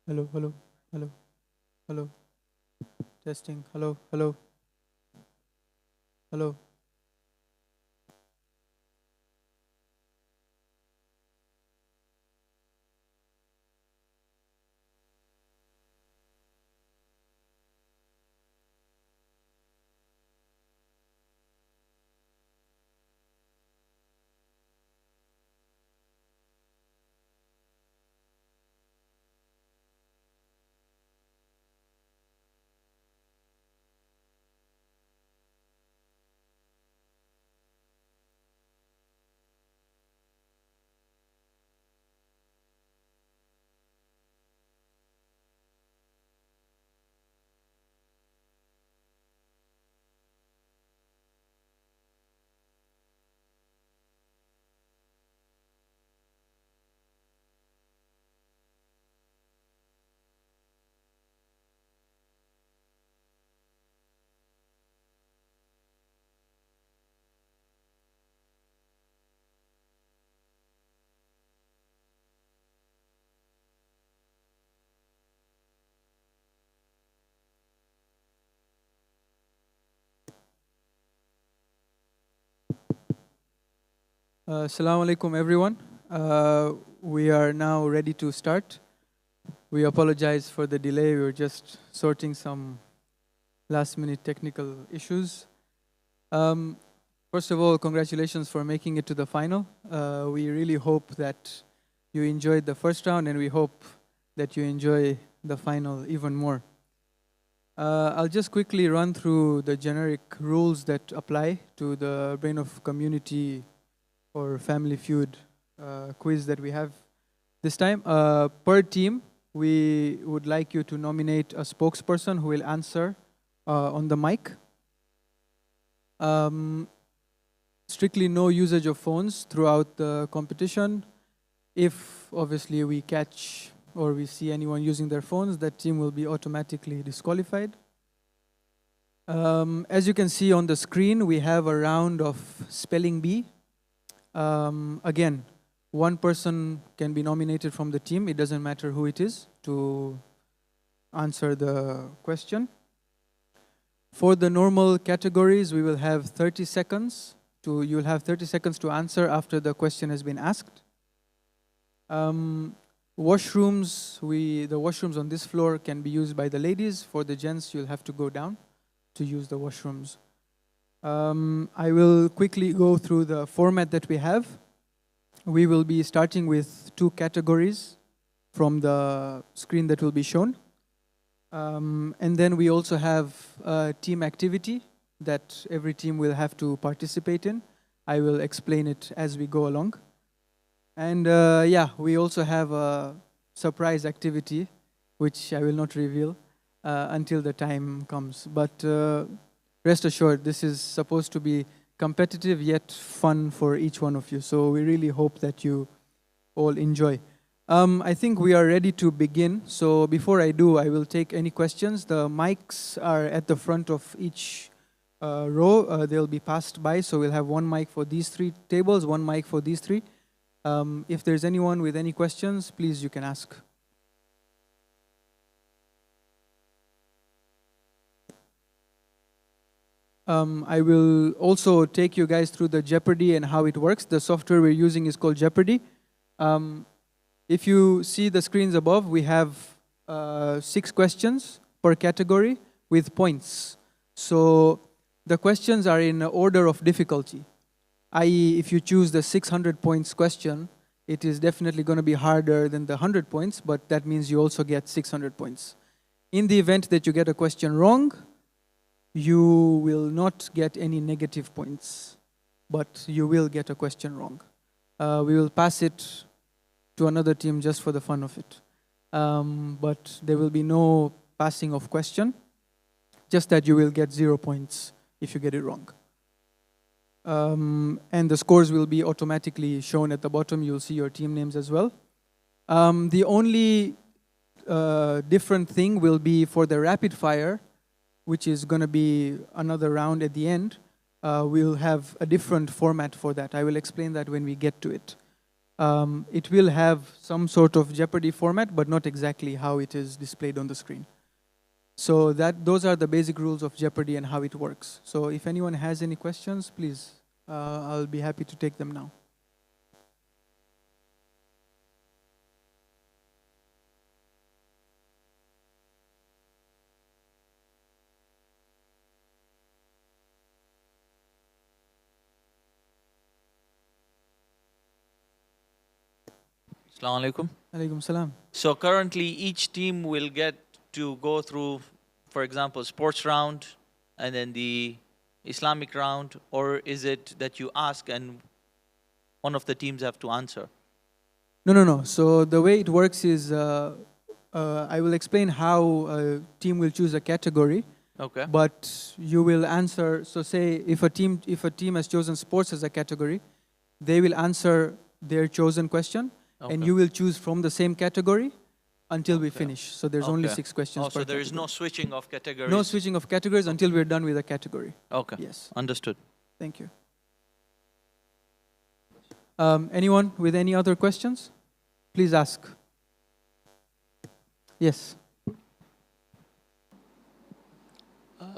Hello, hello, hello, hello. Testing. Hello, hello, hello. Assalamu alaikum, everyone. We are now ready to start. We apologize for the delay. We were just sorting some last-minute technical issues. Um, First of all, congratulations for making it to the final. We really hope that you enjoyed the first round, and we hope that you enjoy the final even more. I'll just quickly run through the generic rules that apply to the Brain of Community or Family Feud quiz that we have this time. Per team, we would like you to nominate a spokesperson who will answer on the mic. Strictly no usage of phones throughout the competition. If obviously we catch or we see anyone using their phones, that team will be automatically disqualified. As you can see on the screen, we have a round of spelling bee. Again, one person can be nominated from the team, it doesn't matter who it is, to answer the question. For the normal categories, we will have 30 seconds you'll have 30 seconds to answer after the question has been asked. Washrooms, the washrooms on this floor can be used by the ladies. For the gents, you'll have to go down to use the washrooms. I will quickly go through the format that we have. We will be starting with 2 categories from the screen that will be shown. And then we also have a team activity that every team will have to participate in. I will explain it as we go along. And we also have a surprise activity, which I will not reveal until the time comes. But rest assured, this is supposed to be competitive yet fun for each one of you. So we really hope that you all enjoy. I think we are ready to begin. So before I do, I will take any questions. The mics are at the front of each row. They'll be passed by. So we'll have one mic for these 3 tables, one mic for these 3. If there's anyone with any questions, please, you can ask. I will also take you guys through the Jeopardy and how it works. The software we're using is called Jeopardy. If you see the screens above, we have 6 questions per category with points. So the questions are in order of difficulty. I.e., if you choose the 600 points question, it is definitely going to be harder than the 100 points, but that means you also get 600 points. In the event that you get a question wrong, you will not get any negative points, but you will get a question wrong. We will pass it to another team just for the fun of it. But there will be no passing of question, just that you will get 0 points if you get it wrong. And the scores will be automatically shown at the bottom. You'll see your team names as well. The only different thing will be for the rapid fire, which is going to be another round at the end. We'll have a different format for that. I will explain that when we get to it. it will have some sort of Jeopardy format, but not exactly how it is displayed on the screen. So those are the basic rules of Jeopardy and how it works. So if anyone has any questions, please, I'll be happy to take them now. Assalamu alaikum. Alaikum salam. So currently each team will get to go through, for example, sports round and then the Islamic round, or is it that you ask and one of the teams have to answer? No. So the way it works is, I will explain how a team will choose a category. Okay. But you will answer. So say if a team has chosen sports as a category, they will answer their chosen question, and you will choose from the same category until we finish. So there's only 6 questions per so there is category. no switching of categories? No switching of categories until we're done with a category. Okay. Yes. Understood. Thank you. Anyone with any other questions? Please ask. Yes.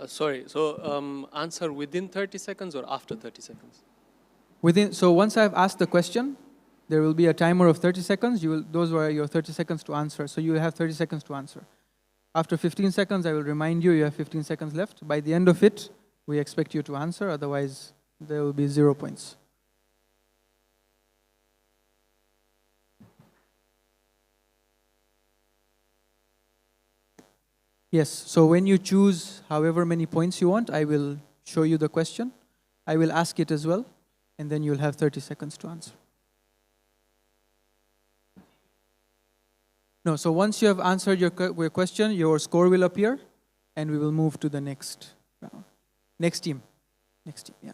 Sorry, so answer within 30 seconds or after 30 seconds? So once I've asked the question, there will be a timer of 30 seconds. Those were your 30 seconds to answer. So you will have 30 seconds to answer. After 15 seconds, I will remind you you have 15 seconds left. By the end of it, we expect you to answer. Otherwise, there will be 0 points. Yes, so when you choose however many points you want, I will show you the question. I will ask it as well, and then you'll have 30 seconds to answer. No, so once you have answered your question, your score will appear, and we will move to the next round. Next team, yeah.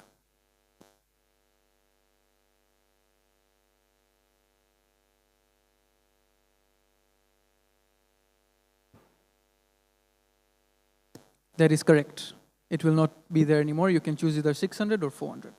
That is correct. It will not be there anymore. You can choose either 600 or 400.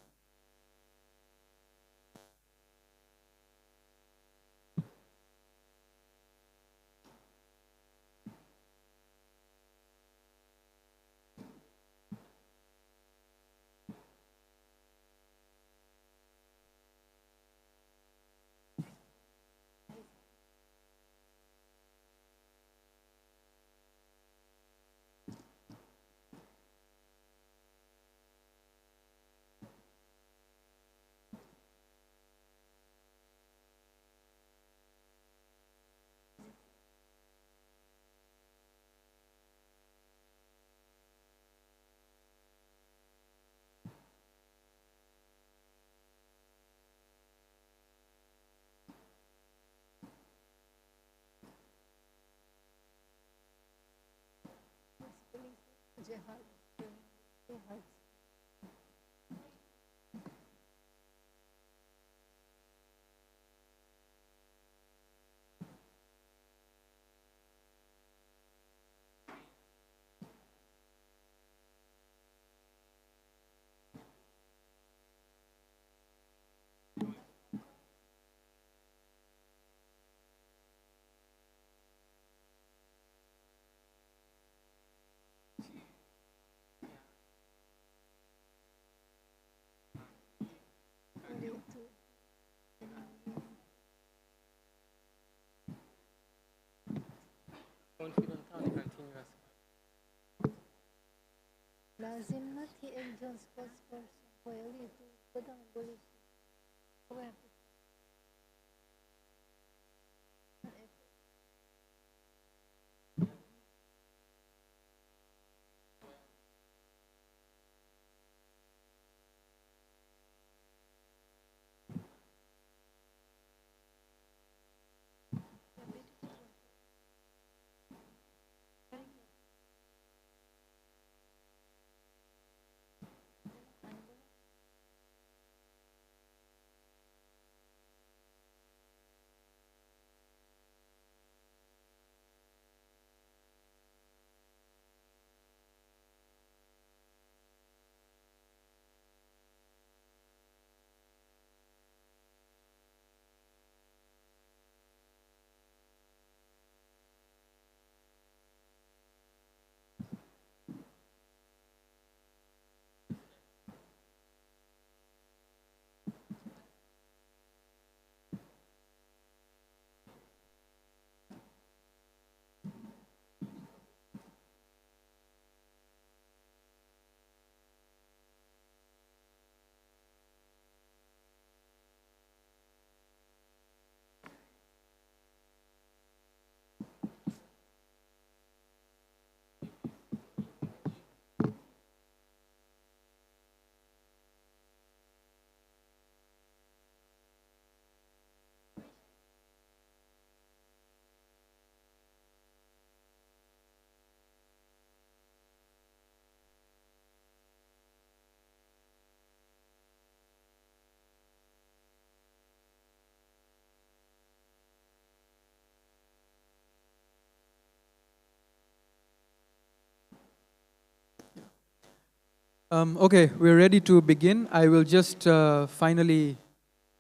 Okay, we're ready to begin. I will just finally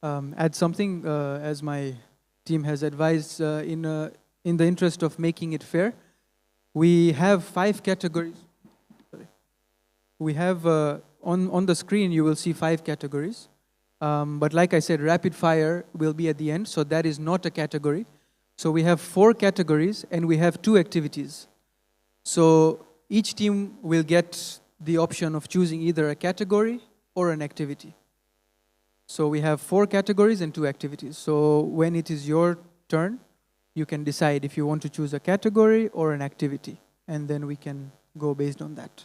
add something as my team has advised in the interest of making it fair. We have 5 categories. Sorry. We have on the screen you will see 5 categories. But like I said, rapid fire will be at the end, so that is not a category. So we have 4 categories and we have 2 activities. So each team will get the option of choosing either a category or an activity. So we have 4 categories and 2 activities. So when it is your turn, you can decide if you want to choose a category or an activity, and then we can go based on that.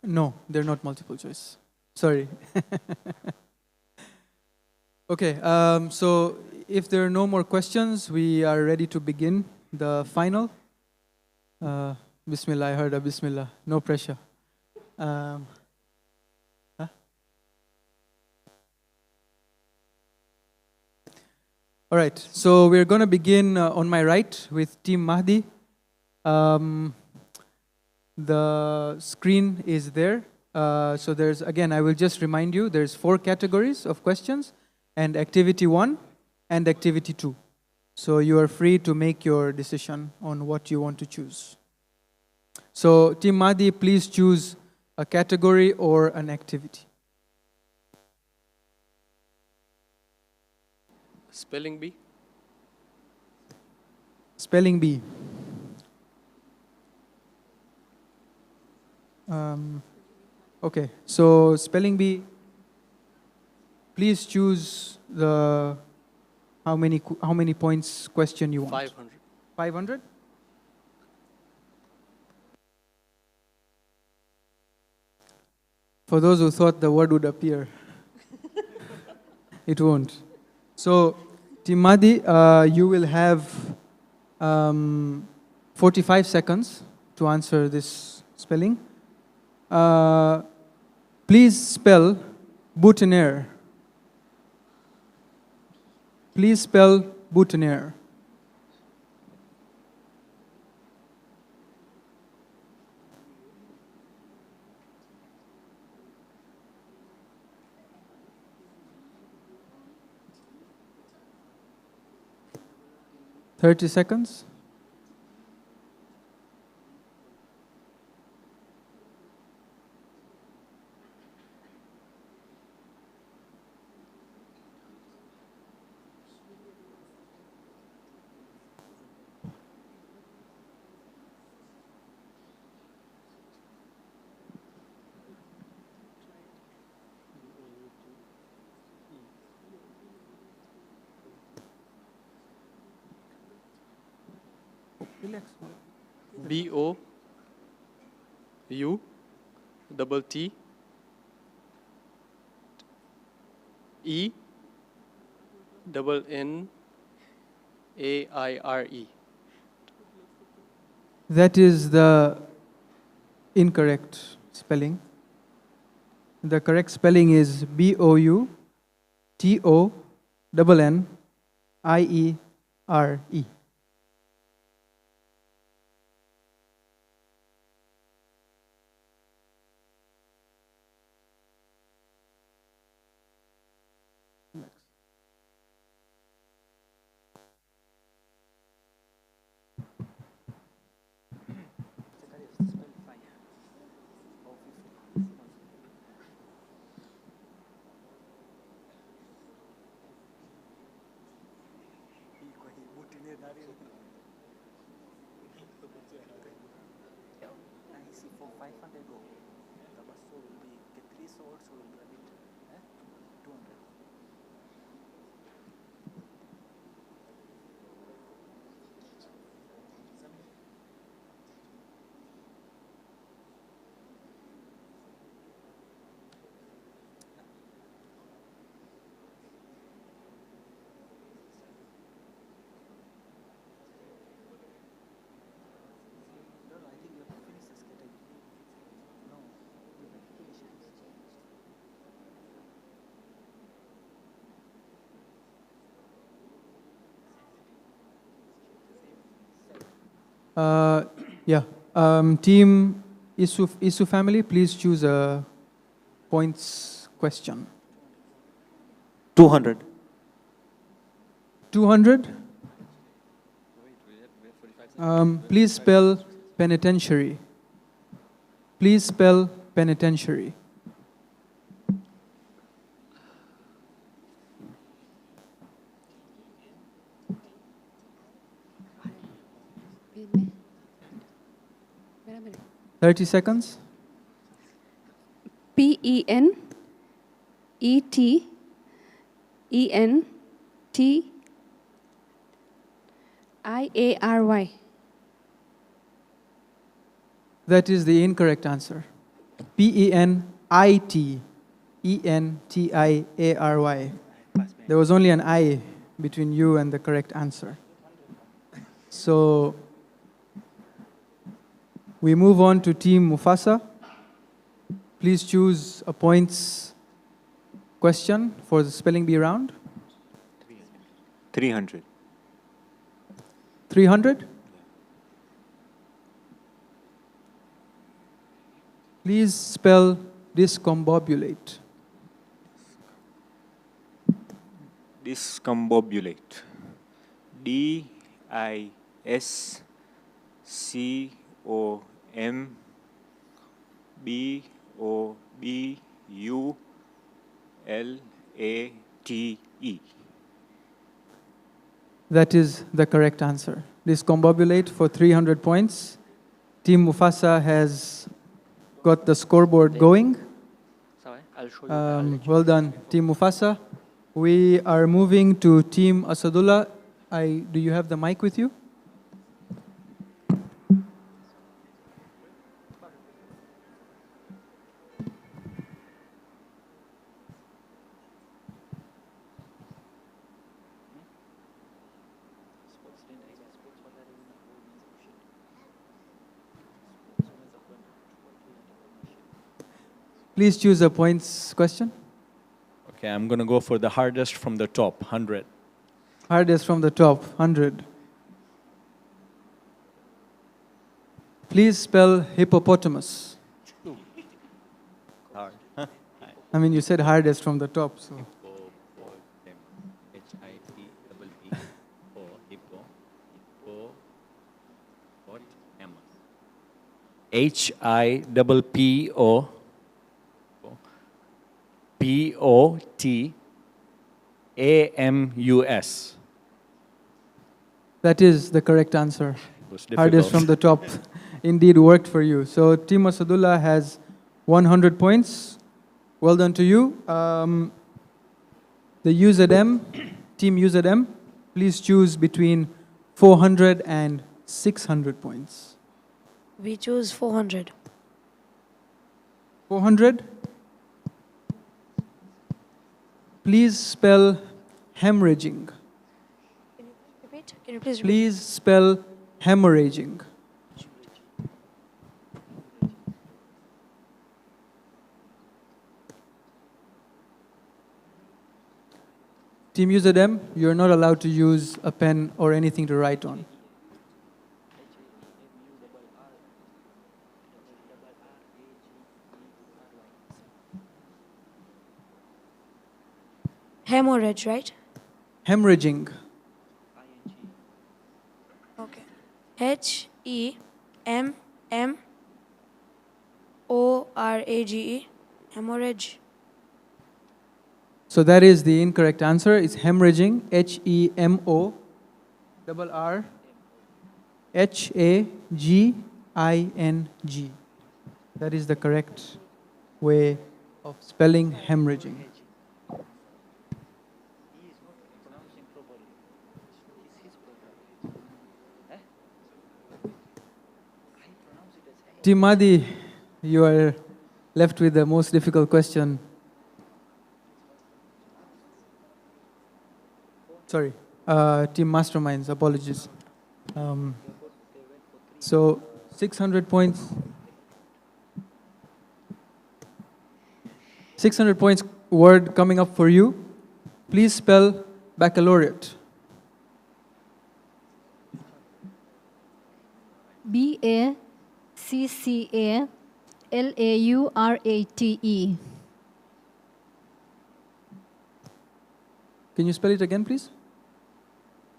No, they're not multiple choice. Sorry. Okay, so if there are no more questions, we are ready to begin the final. Bismillah, I heard a Bismillah. No pressure. Huh? All right, so we're going to begin on my right with Team Mahdi. The screen is there. So there's, again, I will just remind you, there's 4 categories of questions, and activity 1 and activity 2. So you are free to make your decision on what you want to choose. So Team Mahdi, please choose a category or an activity. Spelling bee. Spelling bee. Okay, so spelling bee, please choose the how many points question you want. 500. 500? For those who thought the word would appear, it won't. So, Team Mahdi, you will have 45 seconds to answer this spelling. Please spell boutonniere. Please spell boutonniere. Thirty seconds. BOUTTENNAIRE. That is the incorrect spelling. The correct spelling is BOUTONNIERE. Yeah. Team Isu family, please choose a points question. 200. 200. Please spell penitentiary. Please spell penitentiary. Bilme. Beraber. 30 seconds. Penetentiary. That is the incorrect answer. Penitentiary. There was only an I between you and the correct answer. So we move on to Team Mufasa. Please choose a points question for the spelling bee round. 300. 300. Please spell discombobulate. Discombobulate. DISCOMBOBULATE. That is the correct answer. Discombobulate for 300 points. Team Mufasa has got the scoreboard going. I'll show you. Well done, Team Mufasa. We are moving to Team Asadullah. Do you have the mic with you? Please choose a points question. Okay, I'm going to go for the hardest from the top, 100. Hardest from the top, 100. Please spell hippopotamus. Hard. I mean, you said hardest from the top, so. Hippopotamus. That is the correct answer. Hardest from the top. Indeed worked for you. So Team Asadullah has 100 points. Well done to you. The UZM, Team UZM, please choose between 400 and 600 points. We choose 400. 400. Please spell hemorrhaging. Can you repeat? Can you please repeat? Please spell hemorrhaging. Team UZM, you're not allowed to use a pen or anything to write on. Hemorrhage, right? Hemorrhaging. Okay. Hemmorrage. Hemorrhage. So that is the incorrect answer. It's hemorrhaging. HEMORRHAGING. That is the correct way of spelling hemorrhaging. Team Madi, you are left with the most difficult question. Sorry, Team Masterminds, apologies. So 600 points. 600 points word coming up for you. Please spell baccalaureate. BACCALAURATE. Can you spell it again, please?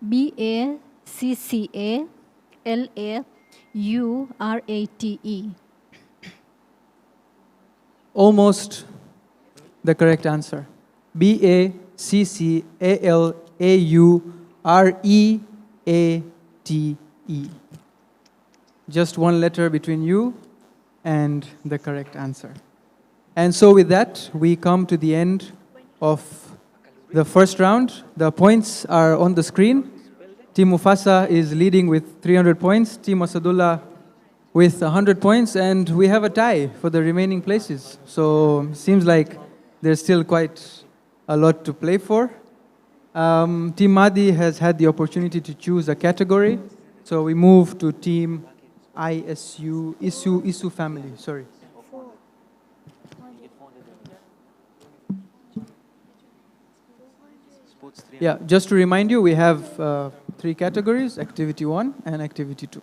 BACCALAURATE. Almost the correct answer. BACCALAUREATE. Just one letter between you and the correct answer. And so with that, we come to the end of the first round. The points are on the screen. Team Mufasa is leading with 300 points. Team Asadullah with 100 points. And we have a tie for the remaining places. So seems like there's still quite a lot to play for. Team Mahdi has had the opportunity to choose a category. So we move to Team ISU family, sorry. Yeah, just to remind you, we have 3 categories, Activity 1 and Activity 2.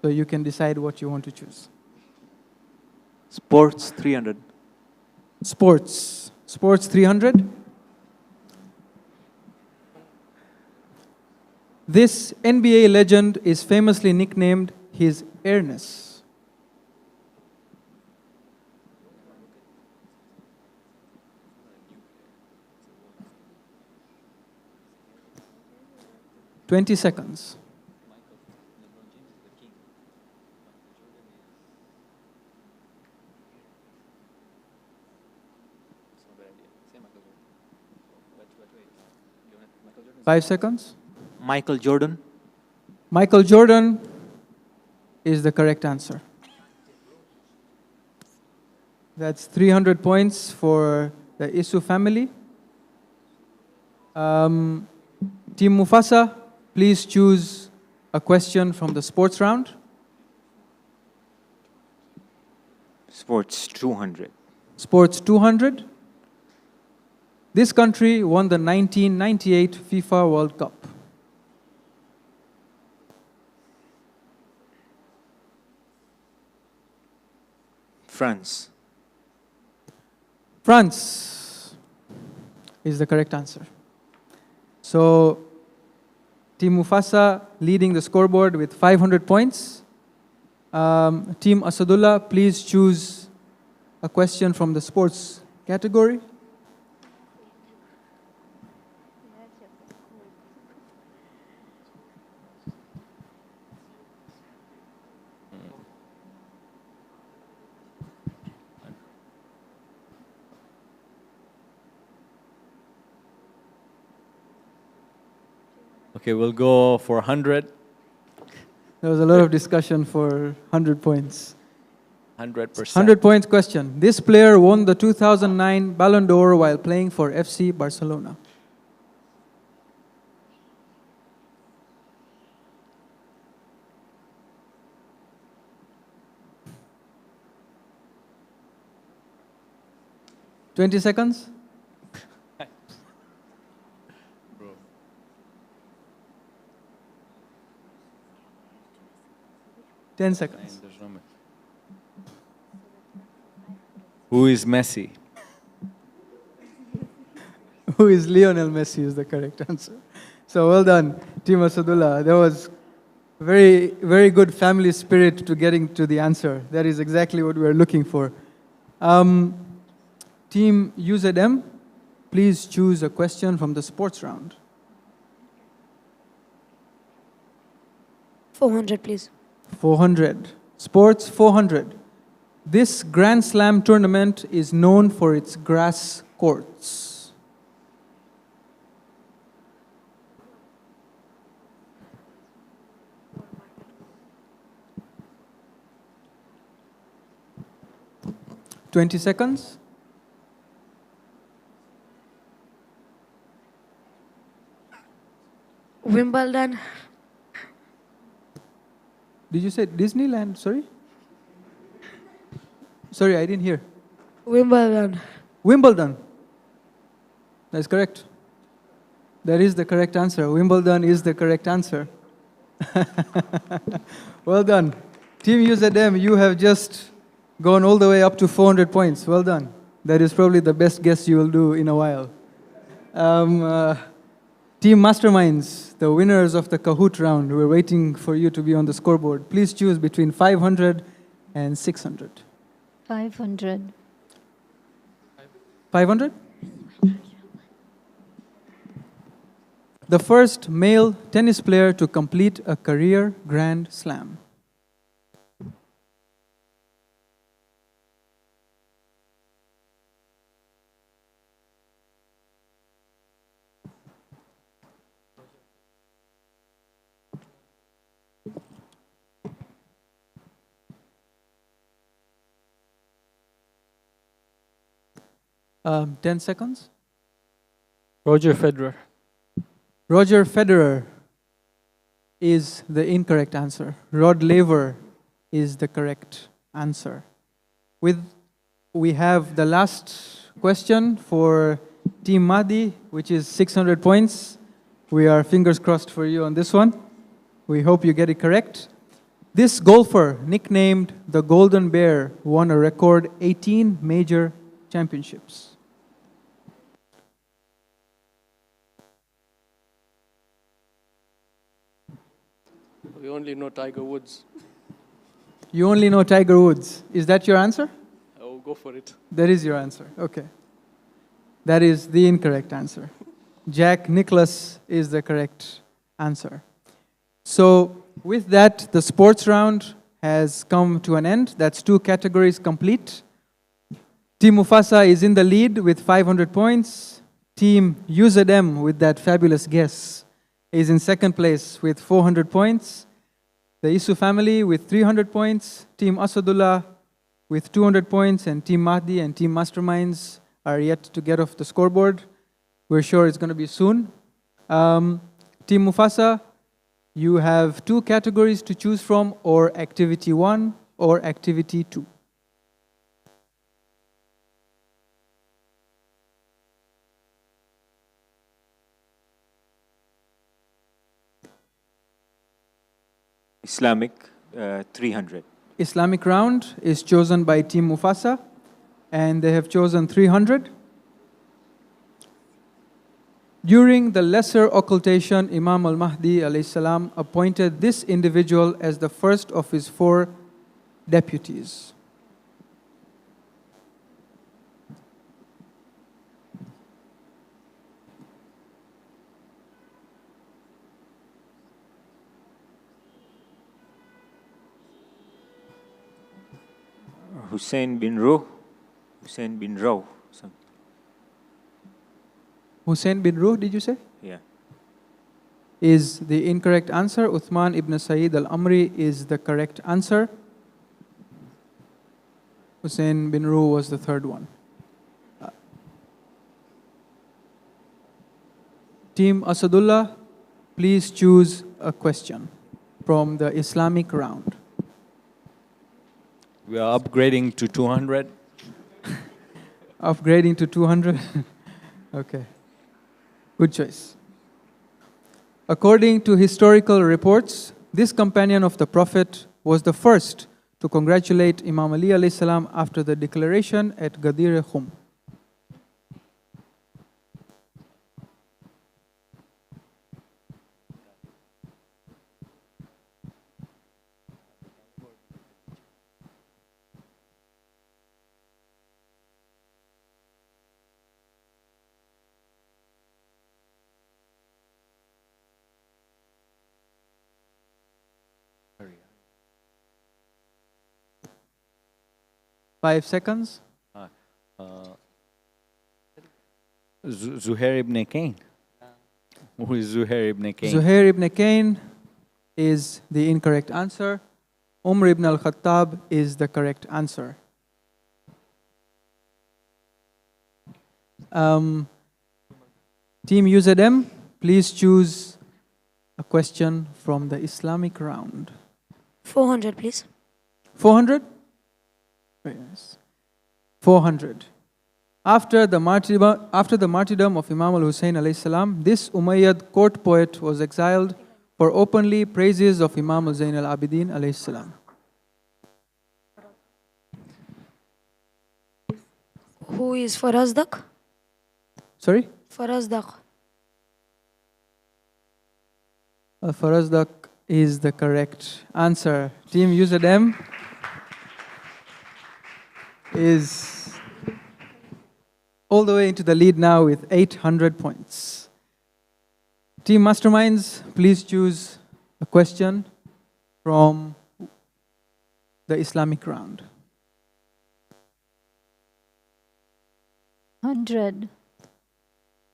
So you can decide what you want to choose. Sports 300. Sports 300. This NBA legend is famously nicknamed his airness. "20 seconds. Five seconds. Michael Jordan. Michael Jordan is the correct answer. That's 300 points for the Isu family. Team Mufasa, please choose a question from the sports round. Sports 200. Sports 200. This country won the 1998 FIFA World Cup. France. France is the correct answer. So, Team Mufasa leading the scoreboard with 500 points. Team Asadullah, please choose a question from the sports category. Okay, we'll go for 100. There was a lot of discussion for 100 points. 100%. 100 points question. This player won the 2009 Ballon d'Or while playing for FC Barcelona. "20 seconds. 10 seconds. Who is Messi? Who is Lionel Messi is the correct answer. So well done, Team Asadullah. There was very, very good family spirit to getting to the answer. That is exactly what we are looking for. Team UZM, please choose a question from the sports round. 400, please. 400. Sports 400. This Grand Slam tournament is known for its grass courts. Twenty seconds. Wimbledon. Did you say Disneyland? Sorry? Sorry, I didn't hear. Wimbledon. Wimbledon. That's correct. That is the correct answer. Wimbledon is the correct answer. Well done. Team UZM, you have just gone all the way up to 400 points. Well done. That is probably the best guess you will do in a while. Team Masterminds, the winners of the Kahoot round, we're waiting for you to be on the scoreboard. Please choose between 500 and 600. 500. 500? The first male tennis player to complete a career Grand Slam. Um, 10 seconds. Roger Federer. Roger Federer is the incorrect answer. Rod Laver is the correct answer. We have the last question for Team Mahdi, which is 600 points. We are fingers crossed for you on this one. We hope you get it correct. This golfer, nicknamed the Golden Bear, won a record 18 major championships. We only know Tiger Woods. You only know Tiger Woods. Is that your answer? I will go for it. That is your answer. Okay. That is the incorrect answer. Jack Nicklaus is the correct answer. So with that, the sports round has come to an end. That's 2 categories complete. Team Mufasa is in the lead with 500 points. Team UZM, with that fabulous guess, is in second place with 400 points. The Isu family with 300 points. Team Asadullah with 200 points. And Team Mahdi and Team Masterminds are yet to get off the scoreboard. We're sure it's going to be soon. Team Mufasa, you have 2 categories to choose from, or Activity 1 or Activity 2. Islamic, 300. Islamic round is chosen by Team Mufasa, and they have chosen 300. During the lesser occultation, Imam al-Mahdi alayhi salam appointed this individual as the first of his 4 deputies. Hussein bin Ruh. Hussein bin Rao. Hussein bin Ruh, did you say? Yeah. Is the incorrect answer. Uthman ibn Sayyid al-Amri is the correct answer. Hussein bin Ruh was the third one. Team Asadullah, please choose a question from the Islamic round. We are upgrading to 200. Upgrading to 200. Okay. Good choice. According to historical reports, this companion of the Prophet was the first to congratulate Imam Ali alayhi salam after the declaration at Ghadir Khum. 5 seconds. Zuhair ibn Kain. Who is Zuhair ibn Kain? Zuhair ibn Kain is the incorrect answer. Umar ibn al-Khattab is the correct answer. Team UZM, please choose a question from the Islamic round. 400, please. 400? Very nice. 400. After the martyrdom of Imam al-Hussein alayhi salam, this Umayyad court poet was exiled for openly praises of Imam al-Zain al-Abidin alayhi salam. Who is Farazdak? Sorry? Farazdak. Farazdak is the correct answer. Team UZM is all the way into the lead now with 800 points. Team Masterminds, please choose a question from the Islamic round. 100.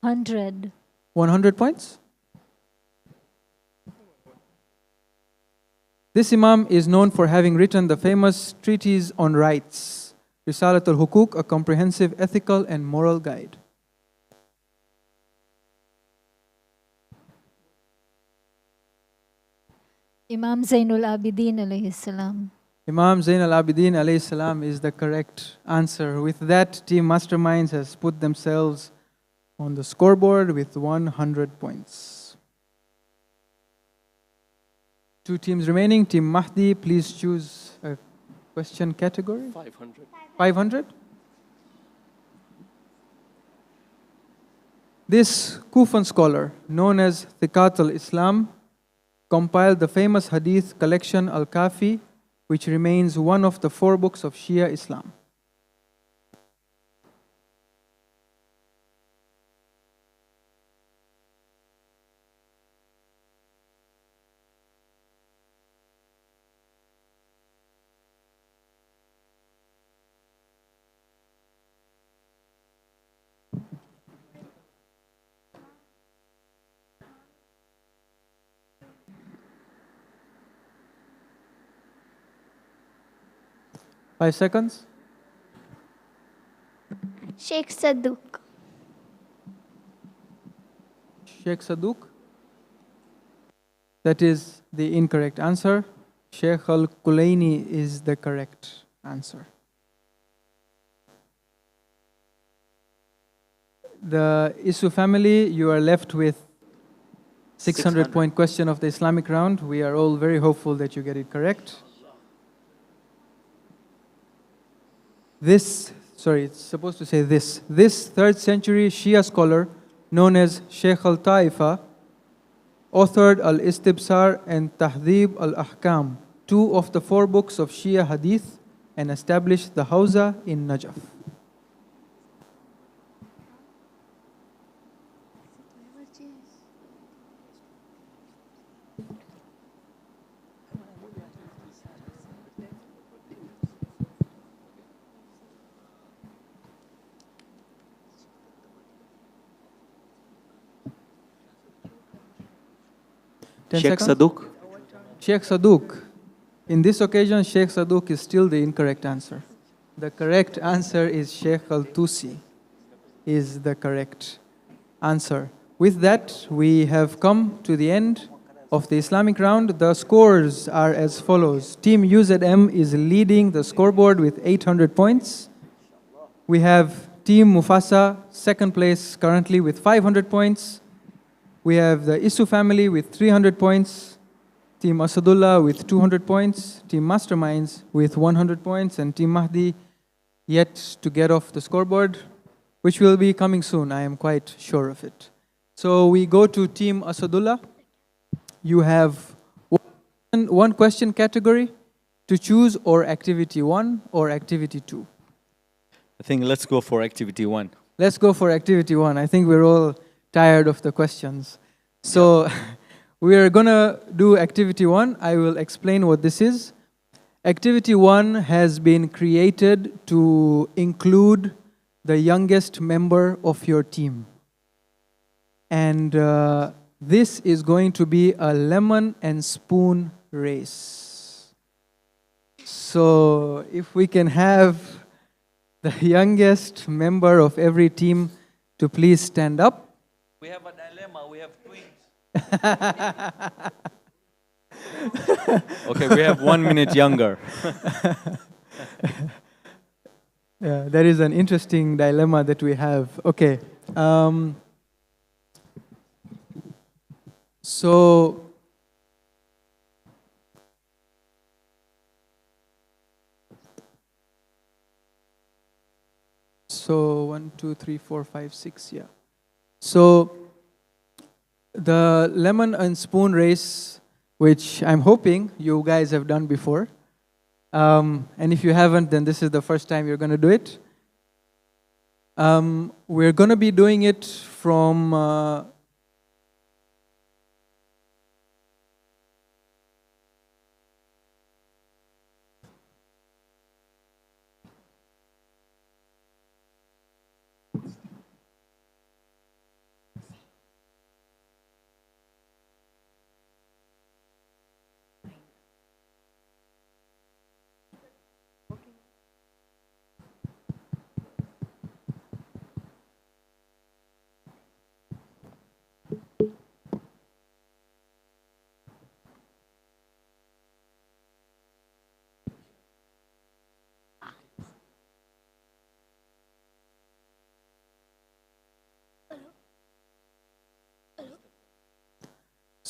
100. 100 points? This Imam is known for having written the famous treatise on rights, Risalat al-Hukuk, a comprehensive ethical and moral guide. Imam Zainul Abidin alayhi salam. Imam Zain al-Abidin alayhi salam is the correct answer. With that, Team Masterminds has put themselves on the scoreboard with 100 points. 2 teams remaining. Team Mahdi, please choose a question category. 500. 500? This Kufan scholar, known as Thiqat al-Islam, compiled the famous hadith collection Al-Kafi, which remains one of the 4 books of Shia Islam. Five seconds. Sheikh Saduk. Sheikh Saduk. That is the incorrect answer. Sheikh al-Kulaini is the correct answer. The Isu family, you are left with 600 point question of the Islamic round. We are all very hopeful that you get it correct. It's supposed to say this. This 3rd century Shia scholar known as Sheikh al-Taifa authored Al-Istibsar and Tahdhib al-Ahkam, 2 of the 4 books of Shia Hadith, and established the Hawza in Najaf. Sheikh Saduk. Sheikh Saduk. In this occasion, Sheikh Saduk is still the incorrect answer. The correct answer is Sheikh al-Tusi is the correct answer. With that, we have come to the end of the Islamic round. The scores are as follows. Team UZM is leading the scoreboard with 800 points. We have Team Mufasa, 2nd place currently with 500 points. We have the Isu family with 300 points, Team Asadullah with 200 points, Team Masterminds with 100 points, and Team Mahdi yet to get off the scoreboard, which will be coming soon, I am quite sure of it. So we go to Team Asadullah. You have one question category to choose, or activity 1 or activity 2. I think let's go for activity 1. Let's go for activity 1. I think we're all tired of the questions. So we are going to do activity 1. I will explain what this is. Activity 1 has been created to include the youngest member of your team. And this is going to be a lemon and spoon race. So if we can have the youngest member of every team to please stand up. We have a dilemma. We have twins. Okay, we have 1 minute younger. Yeah, that is an interesting dilemma that we have. Okay. So, 1, 2, 3, 4, 5, 6, yeah. So, the lemon and spoon race, which I'm hoping you guys have done before. And if you haven't, then this is the first time you're going to do it. We're going to be doing it from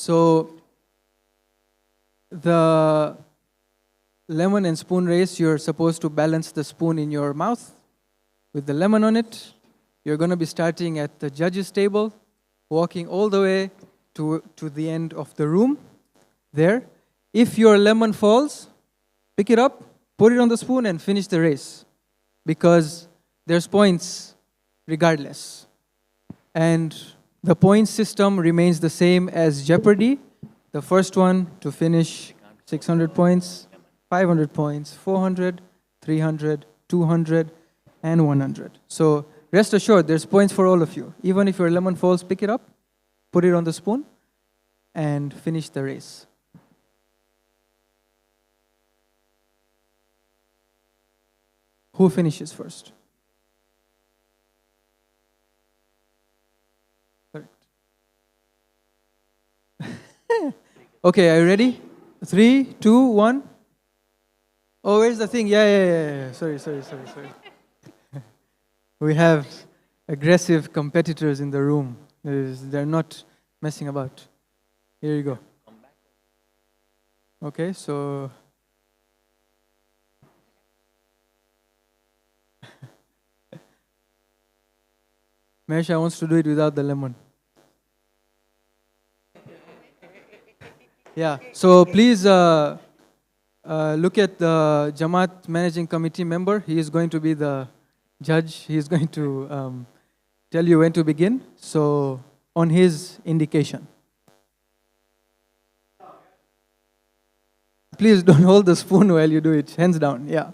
So the lemon and spoon race, you're supposed to balance the spoon in your mouth with the lemon on it. You're going to be starting at the judges' table, walking all the way to the end of the room there. If your lemon falls, pick it up, put it on the spoon and finish the race, because there's points regardless. And the point system remains the same as Jeopardy. The first one to finish 600 points, 500 points, 400, 300, 200, and 100. So rest assured, there's points for all of you. Even if your lemon falls, pick it up, put it on the spoon, and finish the race. Who finishes first? Okay, are you ready? 3, 2, 1. Oh, where's the thing? Yeah. Sorry. We have aggressive competitors in the room. They're not messing about. Here you go. Okay, so Mersha wants to do it without the lemon. Yeah, so please look at the Jamaat Managing Committee member. He is going to be the judge. He is going to tell you when to begin. So on his indication. Please don't hold the spoon while you do it. Hands down, yeah.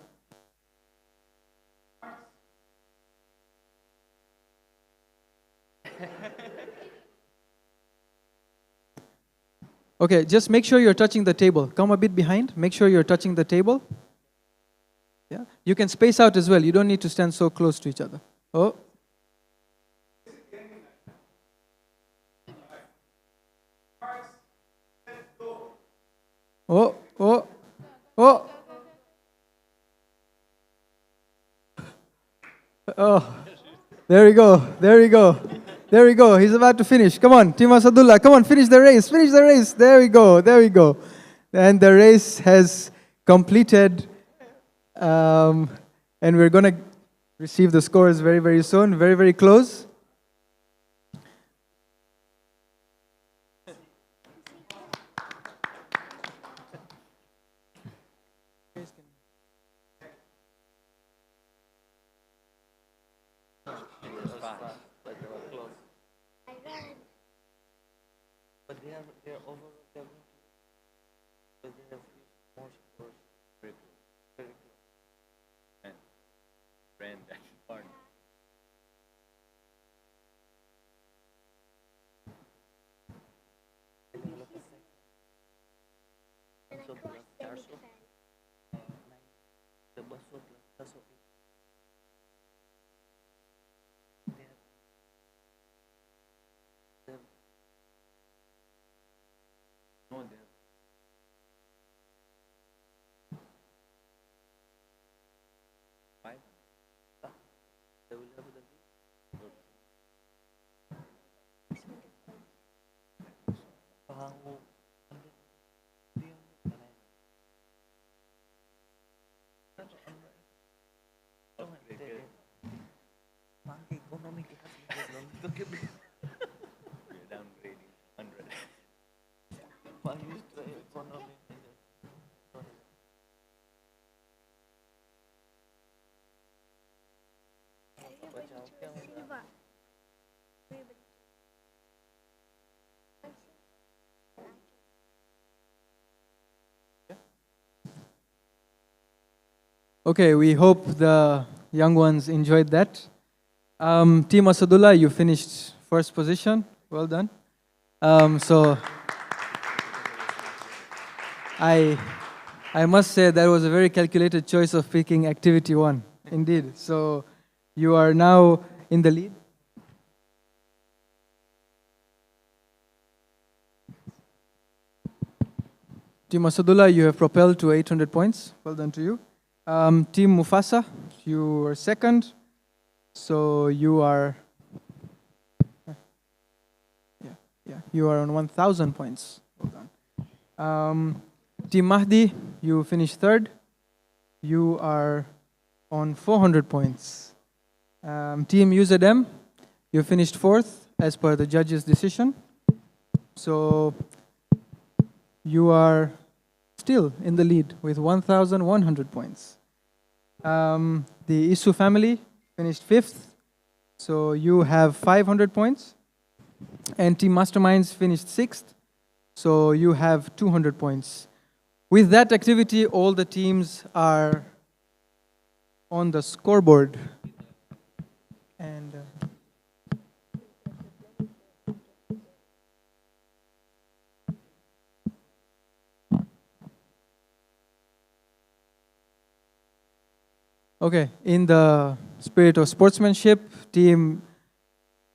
Okay, just make sure you're touching the table. Come a bit behind. Make sure you're touching the table. Yeah, you can space out as well. You don't need to stand so close to each other. Oh. Oh. Oh. There we go. He's about to finish. Come on, Team Asadullah. Come on, finish the race. There we go. And the race has completed. And we're going to receive the scores very, very soon. Very, very close. But they are overall, but they have more scores. Very close. Okay, we hope the young ones enjoyed that. Team Asadullah, you finished first position. Well done. So I must say that was a very calculated choice of picking activity 1. Indeed. So you are now in the lead. Team Asadullah, you have propelled to 800 points. Well done to you. Team Mufasa, you were second. So you are, you are on 1,000 points. Well done. Team Mahdi, you finished third. You are on 400 points. Team UZM, you finished fourth as per the judge's decision. So you are still in the lead with 1,100 points. The Isu family finished fifth. So you have 500 points. And Team Masterminds finished sixth. So you have 200 points. With that activity, all the teams are on the scoreboard. And okay, in the spirit of sportsmanship, the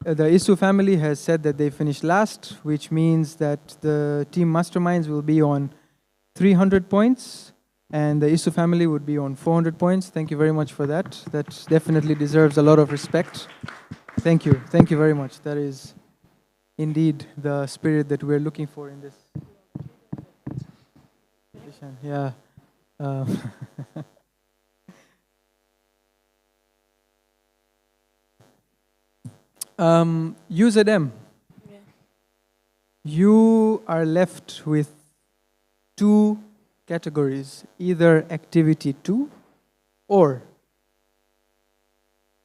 Isu family has said that they finished last, which means that the Team Masterminds will be on 300 points, and the Isu family would be on 400 points. Thank you very much for that. That definitely deserves a lot of respect. Thank you. Thank you very much. That is indeed the spirit that we're looking for in this edition. Yeah. UZM, you are left with 2 categories, either activity 2 or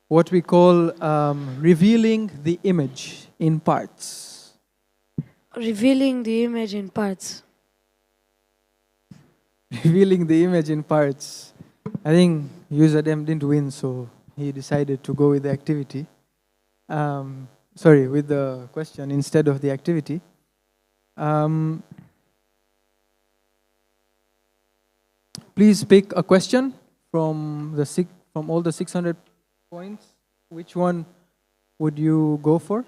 what we call revealing the image in parts. Revealing the image in parts. Revealing the image in parts. I think UZM didn't win, so he decided to go with the activity. With the question instead of the activity. Please pick a question from all the 600 points. Which one would you go for?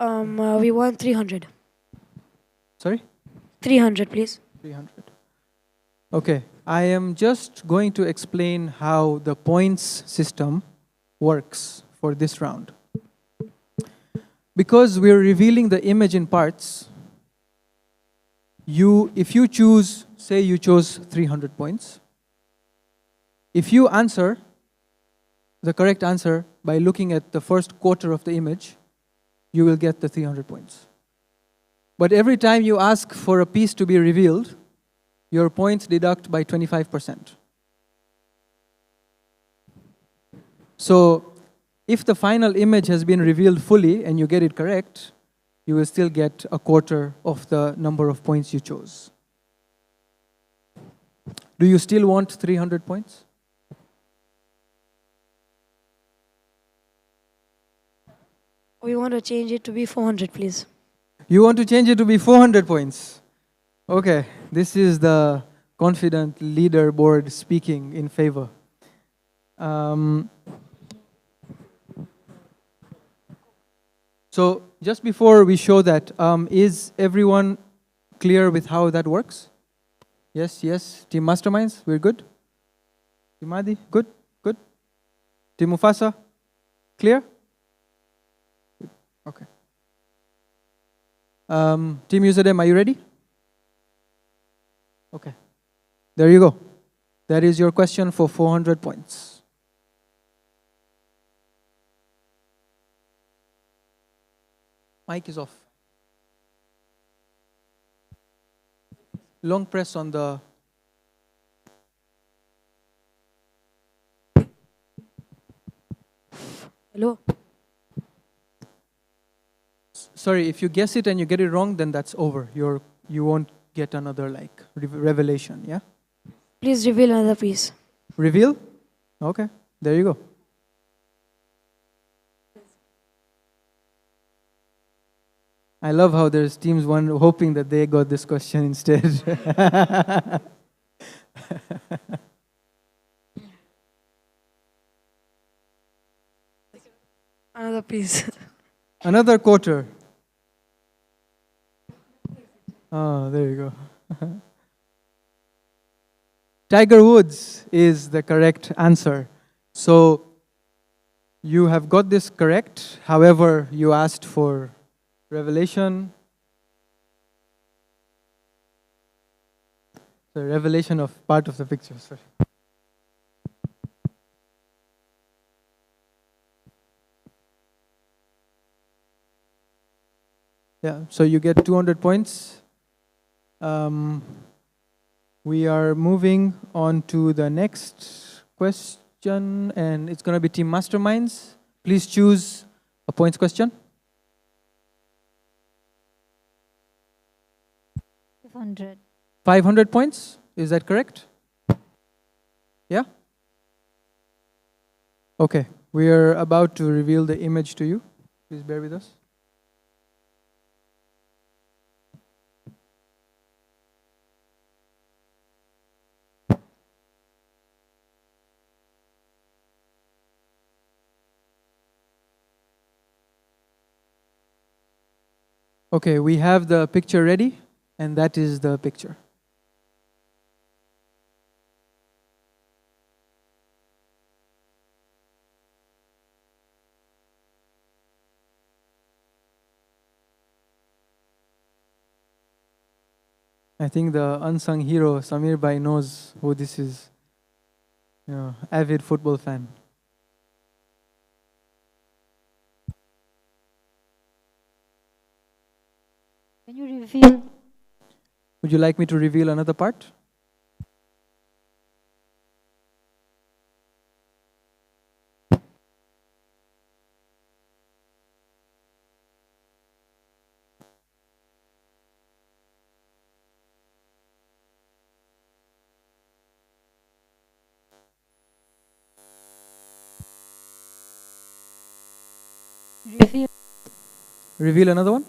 We want 300. Sorry? 300, please. 300. Okay. I am just going to explain how the points system works for this round. Because we're revealing the image in parts, if you choose, say you chose 300 points, if you answer the correct answer by looking at the first quarter of the image, you will get the 300 points. But every time you ask for a piece to be revealed, your points deduct by 25%. So if the final image has been revealed fully and you get it correct, you will still get a quarter of the number of points you chose. Do you still want 300 points? We want to change it to be 400, please. You want to change it to be 400 points. Okay, this is the confident leaderboard speaking in favor. So just before we show that, is everyone clear with how that works? Yes, yes. Team Masterminds, we're good? Team Adi, good? Good? Team Mufasa, clear? Okay. Team Userdem, are you ready? Okay. There you go. That is your question for 400 points. Mic is off. Long press on the... Hello? Sorry, if you guess it and you get it wrong, then that's over. You won't get another like revelation, yeah? Please reveal another piece. Reveal? Okay, there you go. I love how there's teams one hoping that they got this question instead. Another piece. Another quarter. Oh, there you go. Tiger Woods is the correct answer. So you have got this correct. However, you asked for revelation. The revelation of part of the picture. Sorry. Yeah, so you get 200 points. We are moving on to the next question, and it's going to be Team Masterminds. Please choose a points question. 500. 500 points, is that correct? Yeah? Okay, we are about to reveal the image to you. Please bear with us. Okay, we have the picture ready, and that is the picture. I think the unsung hero, Samir Bhai, knows who this is. You know, avid football fan. Can you reveal? Would you like me to reveal another part? Reveal. Reveal another one?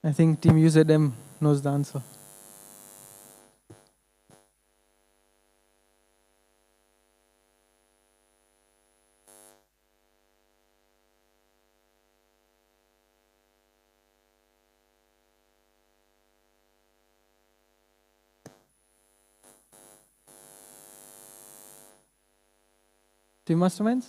I think Team UZM knows the answer. Team Masterminds?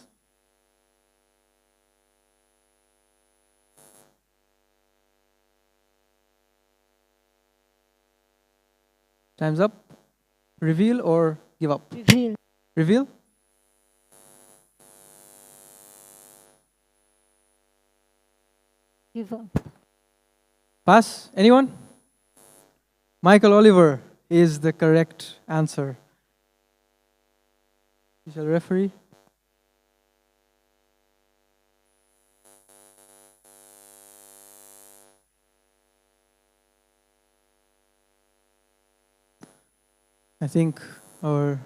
Time's up. Reveal or give up? Reveal. Reveal? Give up. Pass? Anyone? Michael Oliver is the correct answer. You shall referee. I think our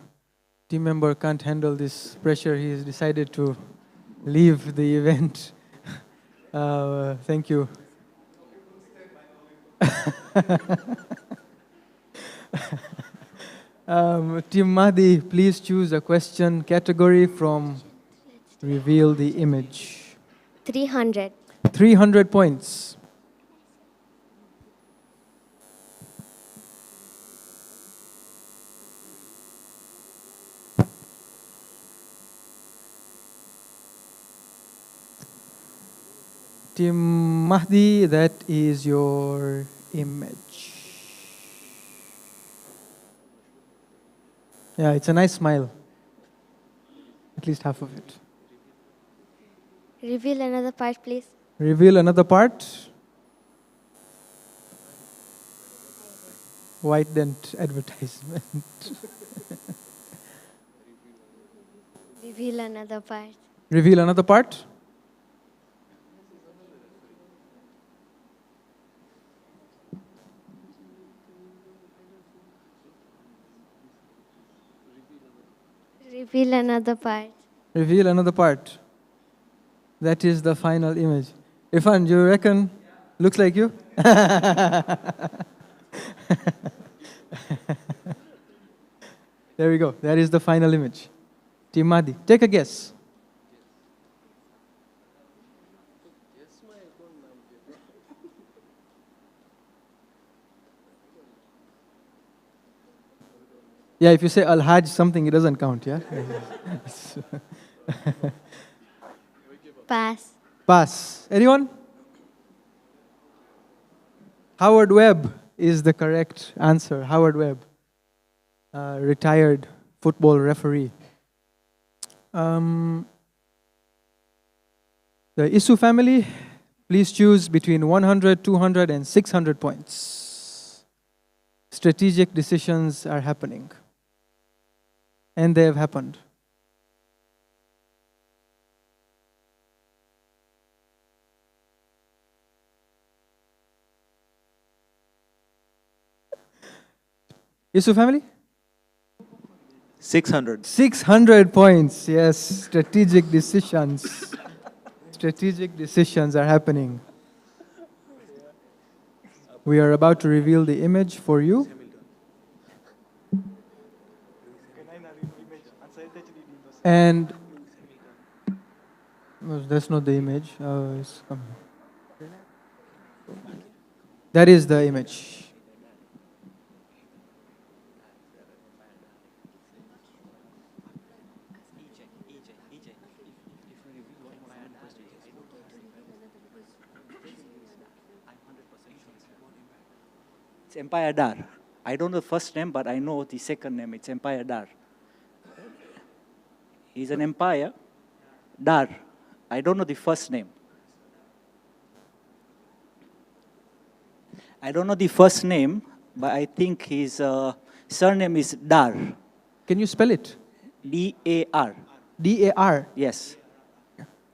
team member can't handle this pressure. He has decided to leave the event. Thank you. Team Mahdi, please choose a question category from Reveal the Image. 300. 300 points. Team Mahdi, that is your image. Yeah, it's a nice smile. At least half of it. Reveal another part, please. Reveal another part. White dent advertisement. Reveal another part. Reveal another part. Reveal another part. Reveal another part. That is the final image. Irfan, you reckon? Looks like you? There we go. That is the final image. Team Mahdi, take a guess. Yeah, if you say Al-Hajj something, it doesn't count, yeah? Pass. Pass. Anyone? Howard Webb is the correct answer. Howard Webb, retired football referee. The Isu family, please choose between 100, 200, and 600 points. Strategic decisions are happening. And they have happened. Isu family? 600. 600 points, yes. Strategic decisions. Strategic decisions are happening. We are about to reveal the image for you. And no, that's not the image. It's coming. That is the image. It's Empire Dar. I don't know the first name, but I know the second name. It's Empire Dar. He's an empire. Dar. I don't know the first name. I don't know the first name, but I think his surname is Dar. Can you spell it? D-A-R. D-A-R. Yes.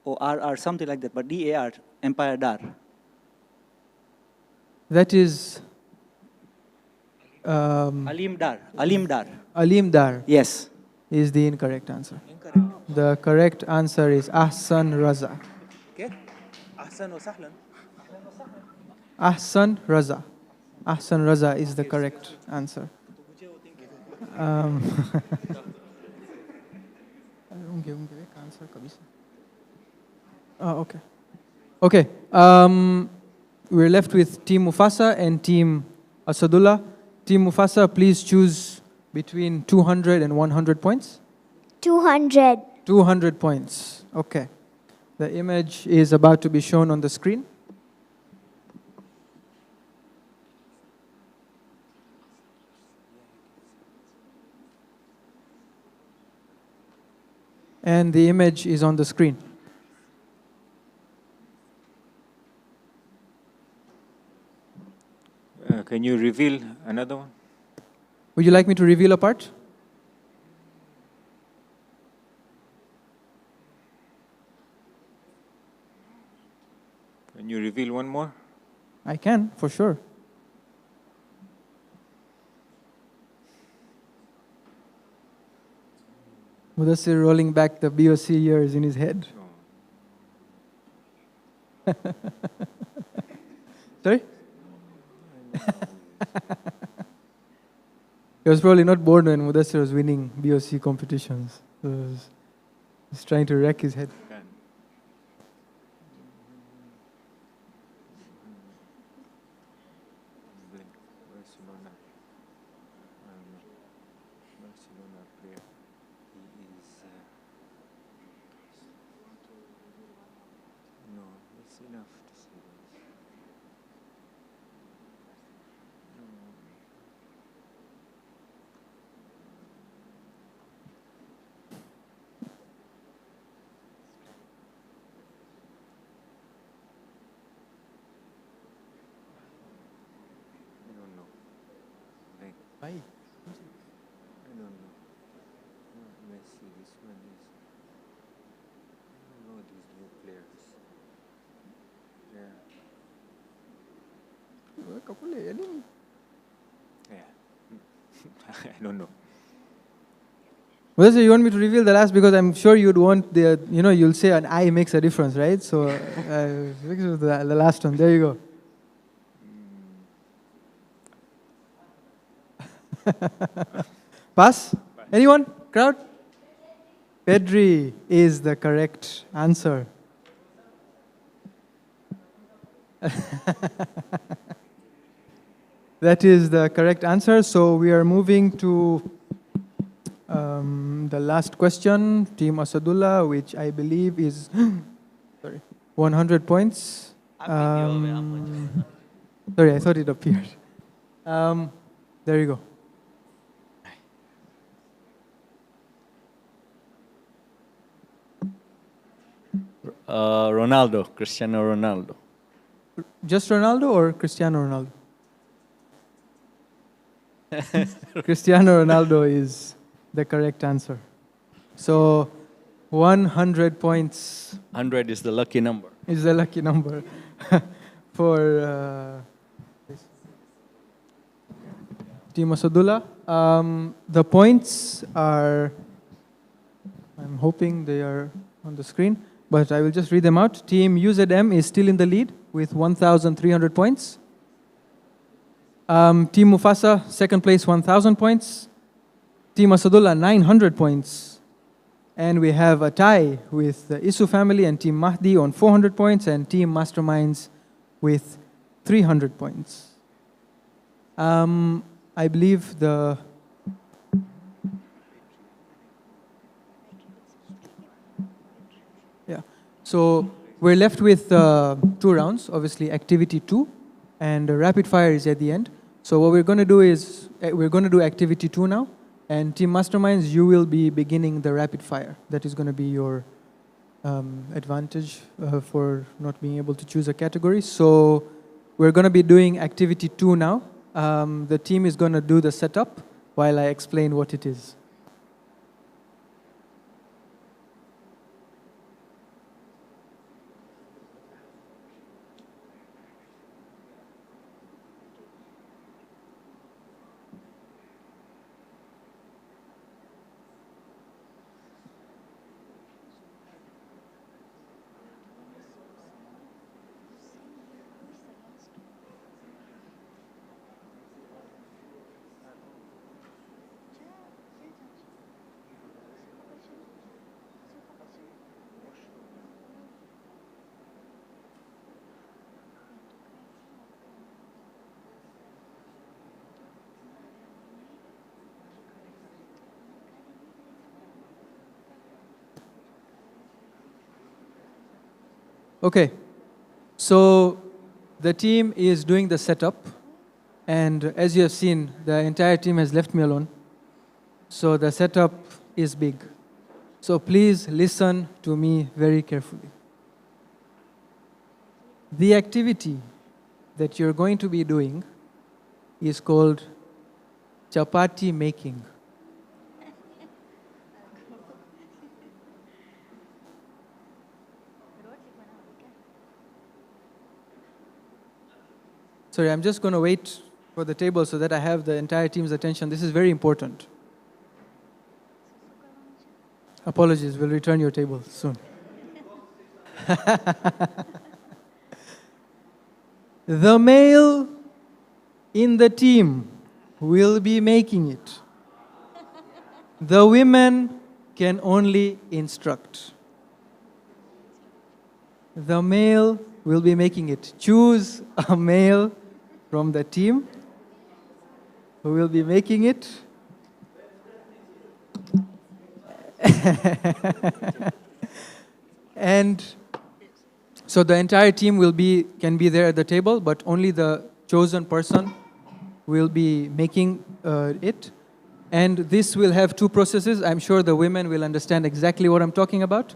Or R-R, something like that, but D-A-R, Empire Dar. That is Alim Dar. Alim Dar. Alim Dar Yes. is the incorrect answer. The correct answer is Ahsan Raza. Okay. Ahsan wa sahlan. Ahsan Raza. Ahsan Raza is the correct answer. Okay. Okay. We're left with Team Mufasa and Team Asadullah. Team Mufasa, please choose between 200 and 100 points. 200. 200 points. Okay. The image is about to be shown on the screen. And the image is on the screen. Can you reveal another one? Would you like me to reveal a part? Can you reveal one more? I can, for sure. Mudassir rolling back the BOC years in his head. Sorry? He was probably not born when Mudassir was winning BOC competitions. So he's trying to wreck his head. Barcelona. Barcelona player. He is. No, it's enough to say this. I don't know. Like, Why? I don't know. Not Messi, this one is. I don't know these new players. Yeah. Yeah. I don't know. Mudassir, you want me to reveal the last because I'm sure you'd want the, you'll say an eye makes a difference, right? So the last one. There you go. Pass? Anyone? Crowd? Pedri is the correct answer. That is the correct answer. So we are moving to the last question, Team Asadullah, which I believe is 100 points. Sorry, I thought it appeared. There you go. Ronaldo, Cristiano Ronaldo. Just Ronaldo or Cristiano Ronaldo? Cristiano Ronaldo is the correct answer. So 100 points 100 is the lucky number. is the lucky number for Team Asadullah. The points are, I'm hoping they are on the screen, but I will just read them out. Team UZM is still in the lead with 1,300 points. Team Mufasa, second place, 1,000 points. Team Asadullah, 900 points. And we have a tie with the Isu family and Team Mahdi on 400 points and Team Masterminds with 300 points. I believe the... Yeah. So we're left with 2 rounds, obviously activity 2 and rapid fire is at the end. So what we're going to do is, we're going to do activity 2 now. And Team Masterminds, you will be beginning the rapid fire. That is going to be your advantage for not being able to choose a category. So we're going to be doing activity 2 now. The team is going to do the setup while I explain what it is. Okay, so the team is doing the setup, and as you have seen, the entire team has left me alone. So the setup is big. So please listen to me very carefully. The activity that you're going to be doing is called chapati making. Sorry, I'm just going to wait for the table so that I have the entire team's attention. This is very important. Apologies, we'll return your table soon. The male in the team will be making it. The women can only instruct. The male will be making it. Choose a male from the team who will be making it. And so the entire team can be there at the table, but only the chosen person will be making it. And this will have two processes. I'm sure the women will understand exactly what I'm talking about.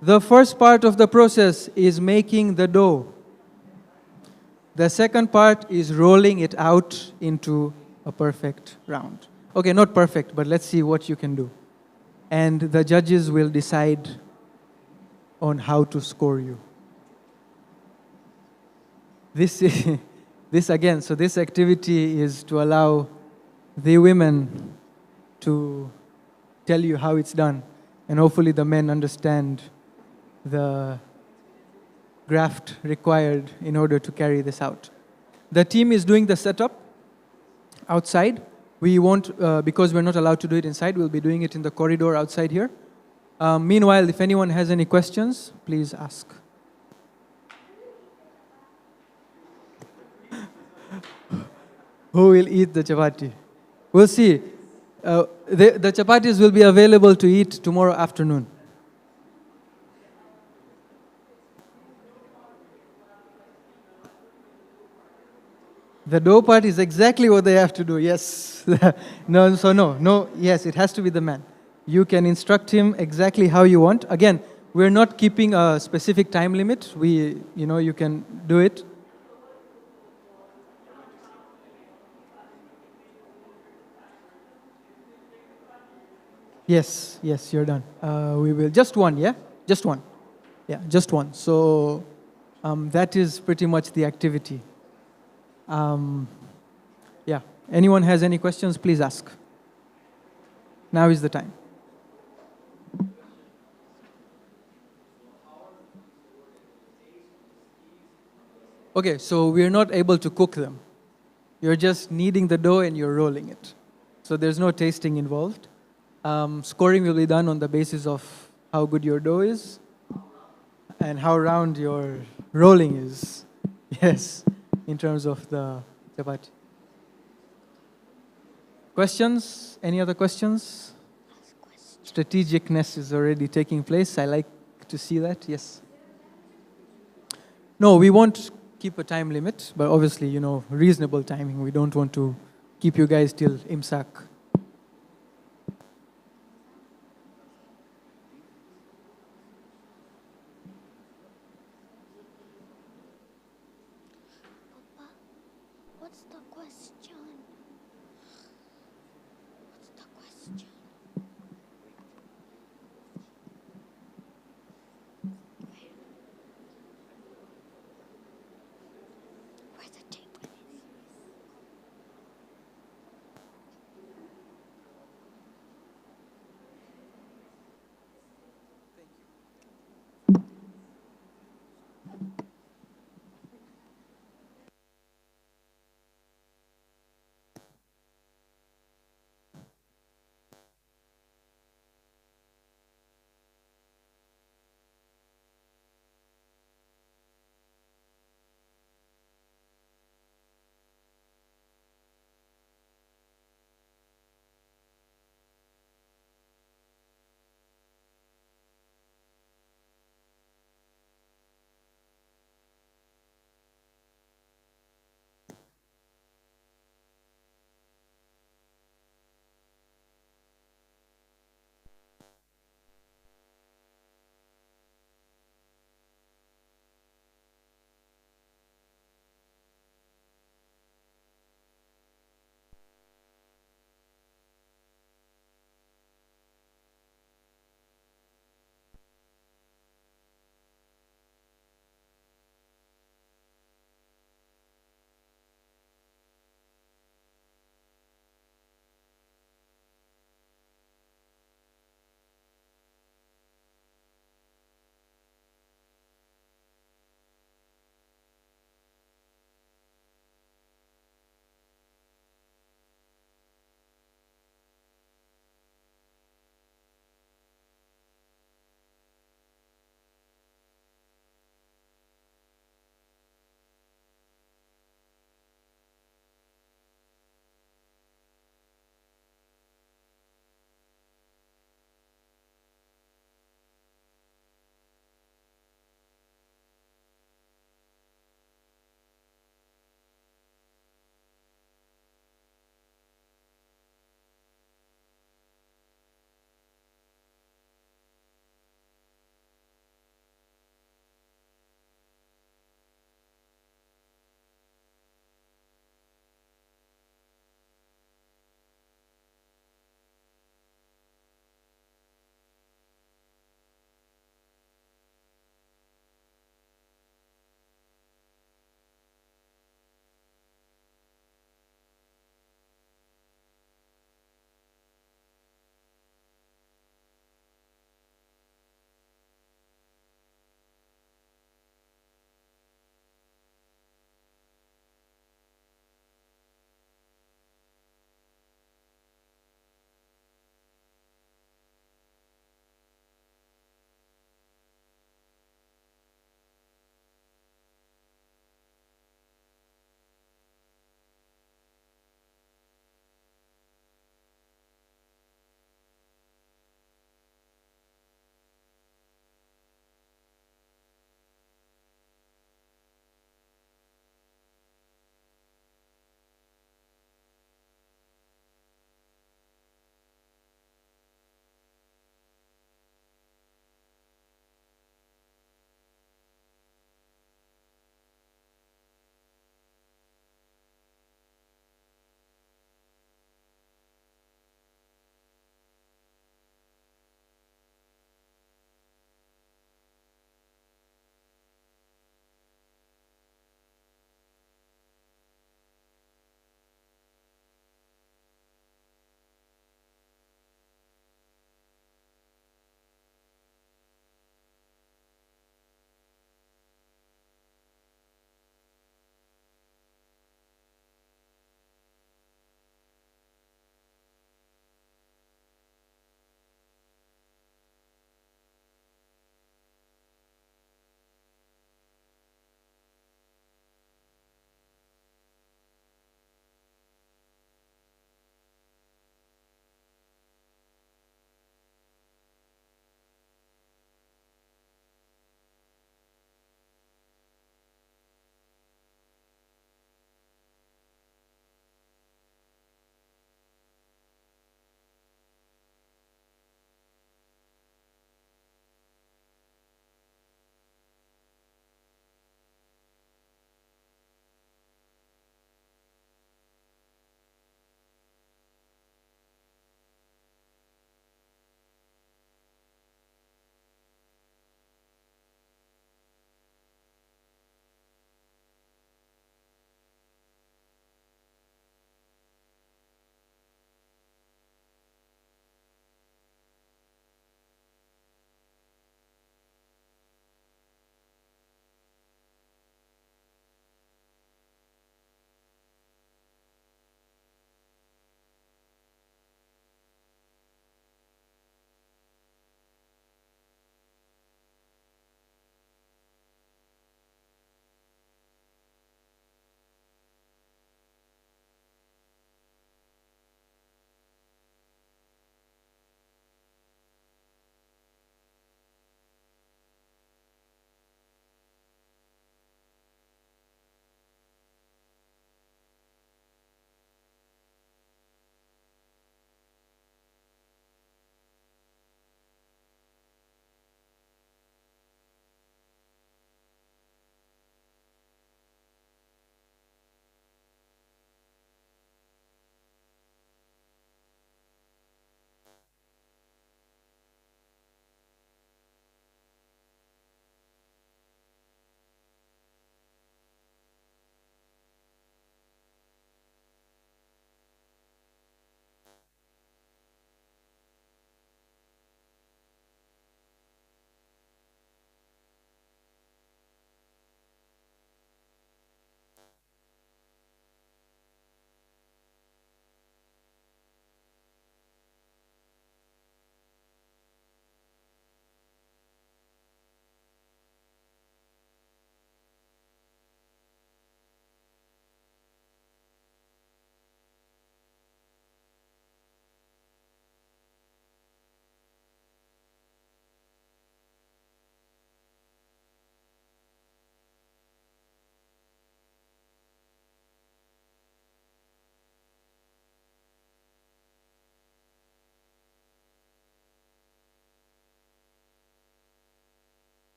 The first part of the process is making the dough. The second part is rolling it out into a perfect round. Okay, not perfect, but let's see what you can do. And the judges will decide on how to score you. This activity is to allow the women to tell you how it's done, and hopefully the men understand the graft required in order to carry this out. The team is doing the setup outside. We won't, because we're not allowed to do it inside, we'll be doing it in the corridor outside here. Meanwhile, if anyone has any questions, please ask. Who will eat the chapati? We'll see. The chapatis will be available to eat tomorrow afternoon. The dough part is exactly what they have to do, yes. No, yes, it has to be the man. You can instruct him exactly how you want. Again, we're not keeping a specific time limit. You can do it. Yes, you're done. We will, just one, yeah? Just one. Yeah, just one. So that is pretty much the activity. Yeah, anyone has any questions, please ask. Now is the time. Okay, so we're not able to cook them. You're just kneading the dough and you're rolling it. So there's no tasting involved. Scoring will be done on the basis of how good your dough is and how round your rolling is. Yes, in terms of the chapati. Questions? Any other questions? Strategicness is already taking place. I like to see that. Yes. No, we won't keep a time limit, but obviously, reasonable timing. We don't want to keep you guys till imsak. What's the question? Where's the table?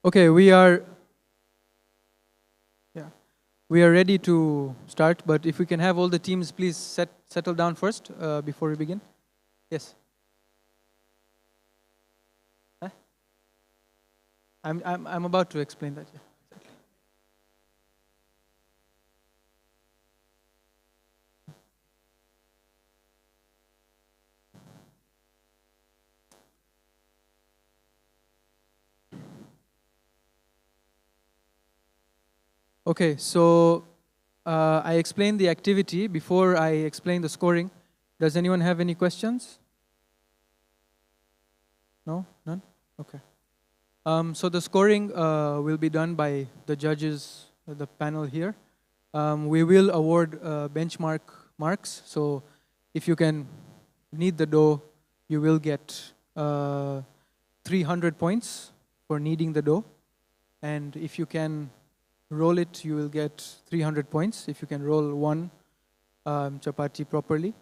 Okay, we are ready to start, but if we can have all the teams please settle down first before we begin. Yes. Huh? I'm about to explain that. Yeah. Exactly. Okay, so I explained the activity before I explain the scoring. Does anyone have any questions? No? None? Okay. So the scoring will be done by the judges, the panel here. We will award benchmark marks. So if you can knead the dough, you will get 300 points for kneading the dough. And if you can roll it, you will get 300 points. If you can roll one chapati properly,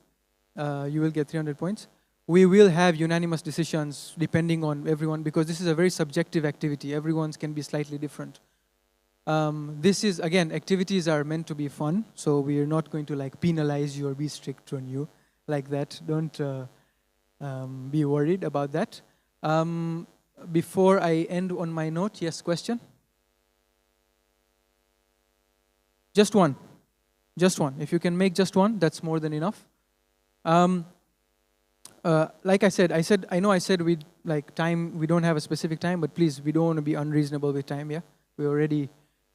you will get 300 points. We will have unanimous decisions depending on everyone, because this is a very subjective activity. Everyone's can be slightly different. This is, again, activities are meant to be fun, so we are not going to like penalize you or be strict on you like that. Don't be worried about that. Before I end on my note, yes, question? Just one. Just one. If you can make just one, that's more than enough. Like I said, I know I said we like time, we don't have a specific time, but please, we don't want to be unreasonable with time, yeah? We're already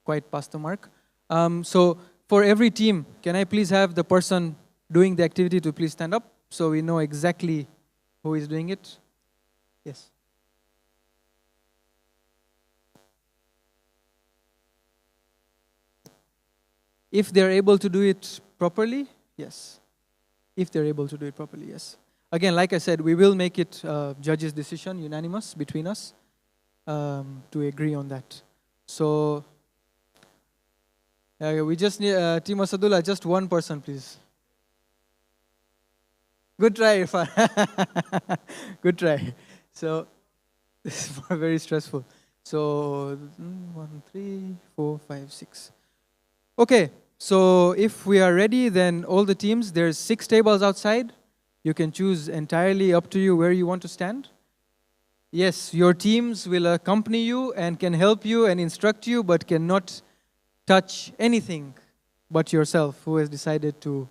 quite past the mark. So for every team, can I please have the person doing the activity to please stand up so we know exactly who is doing it? Yes. If they're able to do it properly, yes. If they're able to do it properly, yes. Again, like I said, we will make it judges' decision, unanimous between us, to agree on that. So, we just need, Team Asadullah, just one person, please. Good try, Irfan. Good try. So, this is very stressful. So, 1, 3, 4, 5, 6. Okay, so if we are ready, then all the teams, there's 6 tables outside. You can choose entirely up to you where you want to stand. Yes, your teams will accompany you and can help you and instruct you, but cannot touch anything but yourself, who has decided to.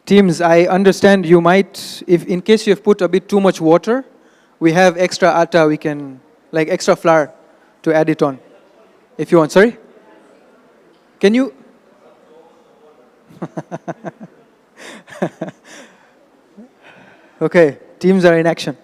Teams, I understand you might, if in case you have put a bit too much water, we have extra atta, we can, like extra flour to add it on. If you want, sorry? Can you? Okay, teams are in action.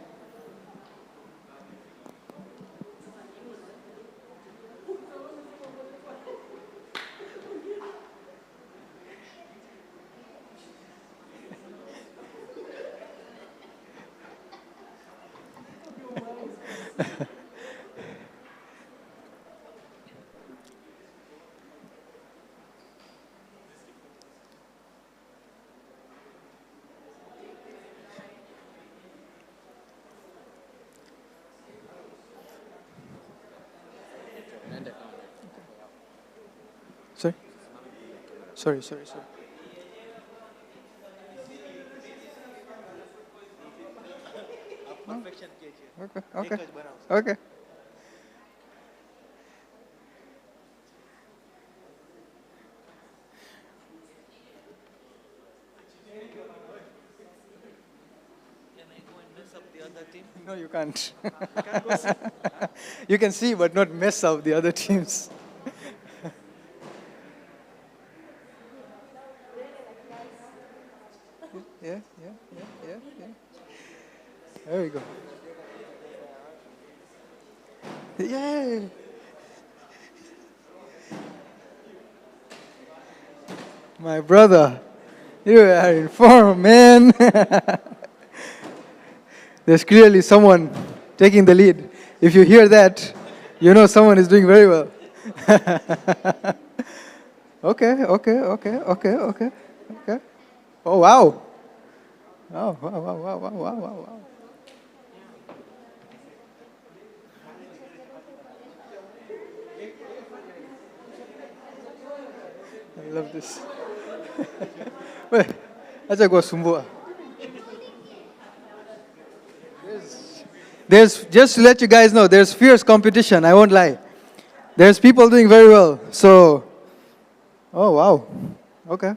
Sorry? Sorry. Okay. No, you can't. You can see, but not mess up the other teams. Yeah. There we go. Yay! My brother, you are in form, man. There's clearly someone taking the lead. If you hear that, you know someone is doing very well. Okay. Oh, wow. Oh, wow. I love this. Wait, acha gua sumbua. There's, just to let you guys know, there's fierce competition, I won't lie. There's people doing very well, so, oh wow, okay.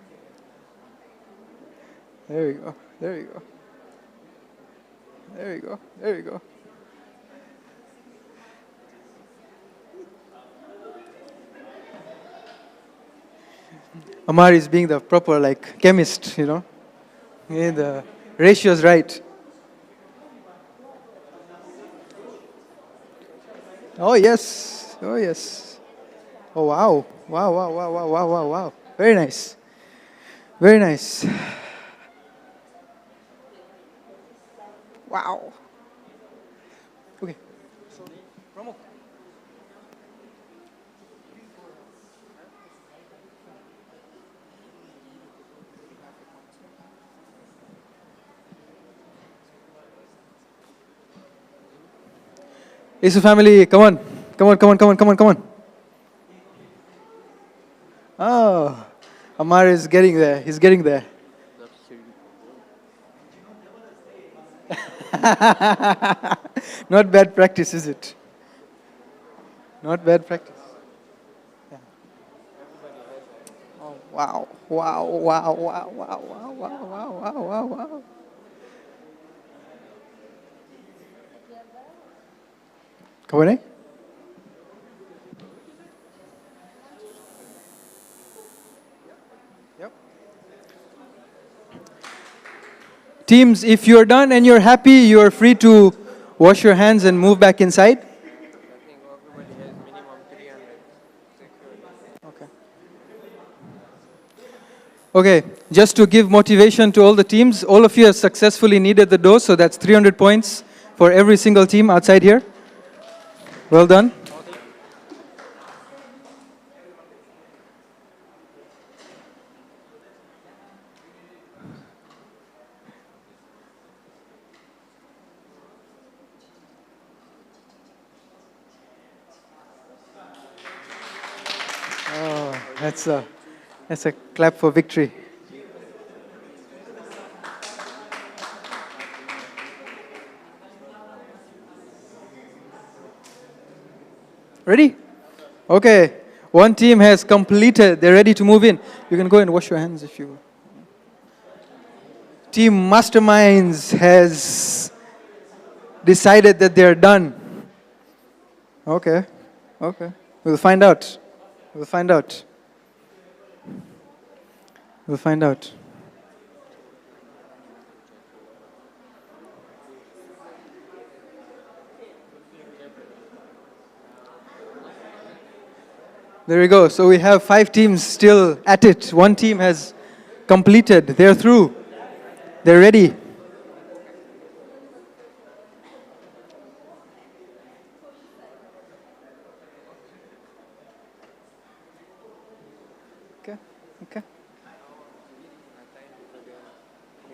There we go. Amar is being the proper, like, chemist, you know. Yeah, the ratio's right. Oh, yes. Oh, wow. Wow. Very nice. Wow. Okay. Promo. Isu family, come on. Oh, Amar is getting there. He's getting there. Not bad practice, is it? Not bad practice. Yeah. Oh, wow. Come on, eh? Yep. Teams, if you're done and you're happy, you're free to wash your hands and move back inside. Okay, just to give motivation to all the teams, all of you have successfully kneaded the dough, so that's 300 points for every single team outside here. Well done. Oh, that's a clap for victory. Ready? Okay. One team has completed. They're ready to move in. You can go and wash your hands if you. Team Masterminds has decided that they're done. Okay. We'll find out. There we go. So we have 5 teams still at it. One team has completed. They're through. They're ready.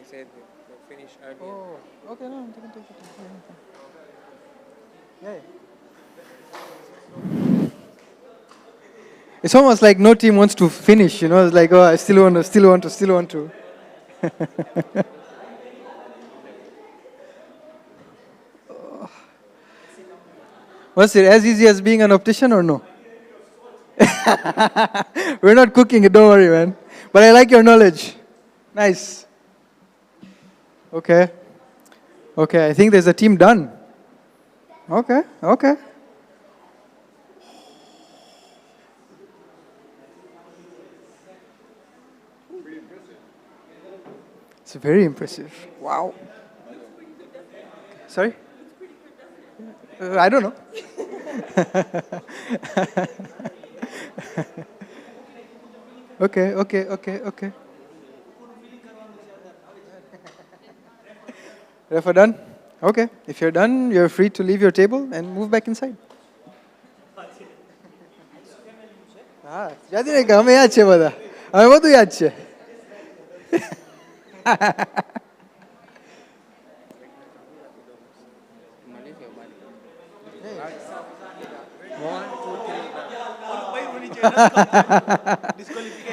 He said they finish earlier. Oh, okay, no, you can take your time. Yeah. It's almost like no team wants to finish, you know. It's like, oh, I still want to. Was it as easy as being an optician or no? We're not cooking it, don't worry, man. But I like your knowledge. Nice. Okay. Okay, I think there's a team done. Okay. It's very impressive. Wow. Sorry? I don't know. Okay. Refer done? Okay. If you're done, you're free to leave your table and move back inside. Jadi ni kami yaad છે બધા. હવે બધું યાદ છે.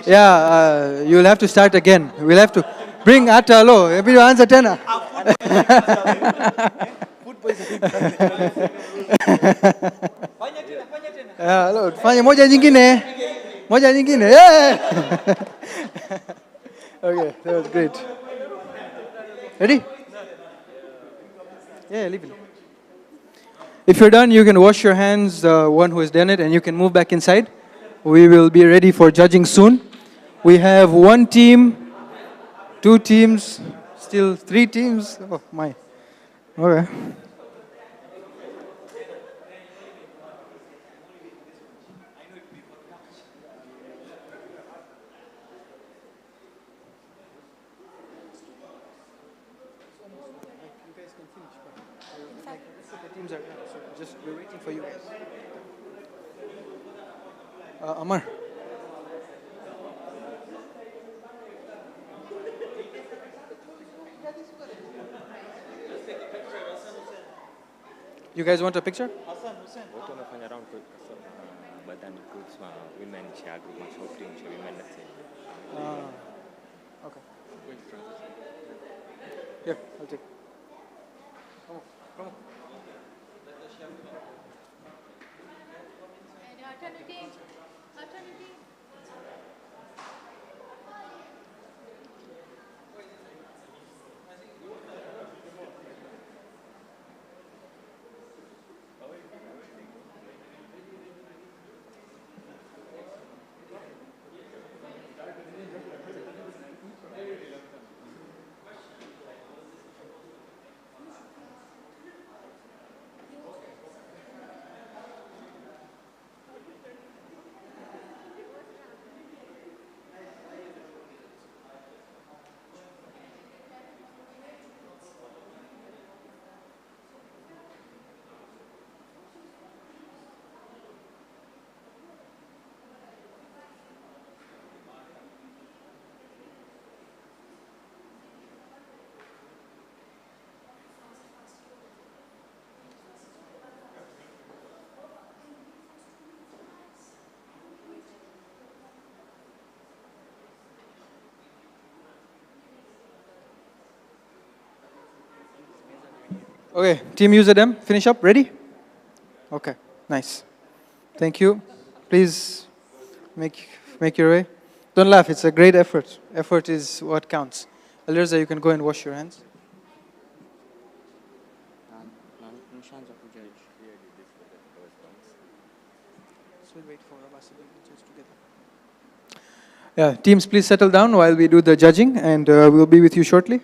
Yeah, you'll have to start again. We'll have to bring Atta lo. Ebi answer tena. Hello, fanya moja nyingine. Yeah. Okay, that was great. Ready? Yeah, leave it. If you're done, you can wash your hands, the one who has done it, and you can move back inside. We will be ready for judging soon. We have one team, two teams, still three teams. Oh, my. Okay. We're waiting for you guys. Amar. You guys want a picture? Waktu nafanya round tu badan group semua women share group masuk team women let's say. Okay. Here, I'll take. Come on. Okay, team user them, finish up, ready? Okay, nice. Thank you. Please make your way. Don't laugh, it's a great effort. Effort is what counts. Alirza, you can go and wash your hands. We'll wait for Abbas to together. Yeah, teams, please settle down while we do the judging, and we'll be with you shortly.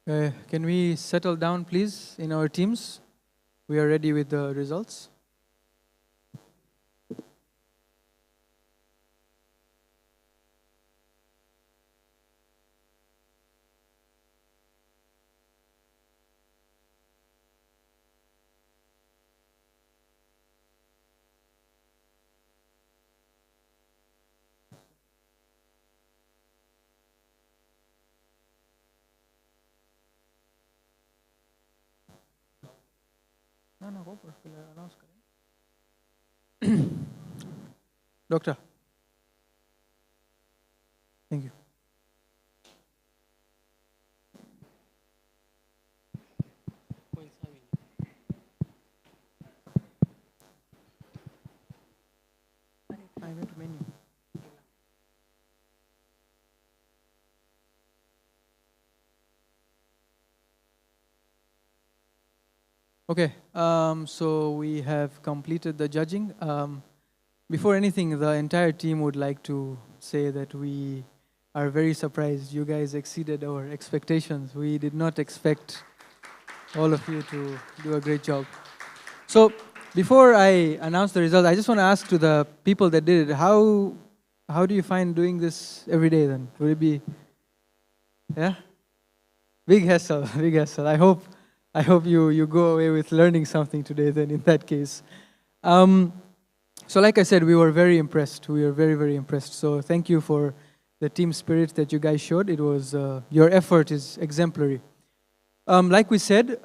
Can we settle down, please, in our teams? We are ready with the results. No, no, go for it. Announce, Doctor. Thank you. I went to menu. Okay, so we have completed the judging. Before anything, the entire team would like to say that we are very surprised. You guys exceeded our expectations. We did not expect all of you to do a great job. So before I announce the result, I just want to ask to the people that did it, how do you find doing this every day then? Would it be, yeah? Big hassle, big hassle. I hope you go away with learning something today then in that case. So like I said, we were very impressed. We were very, very impressed. So thank you for the team spirit that you guys showed. It was, your effort is exemplary. Like we said,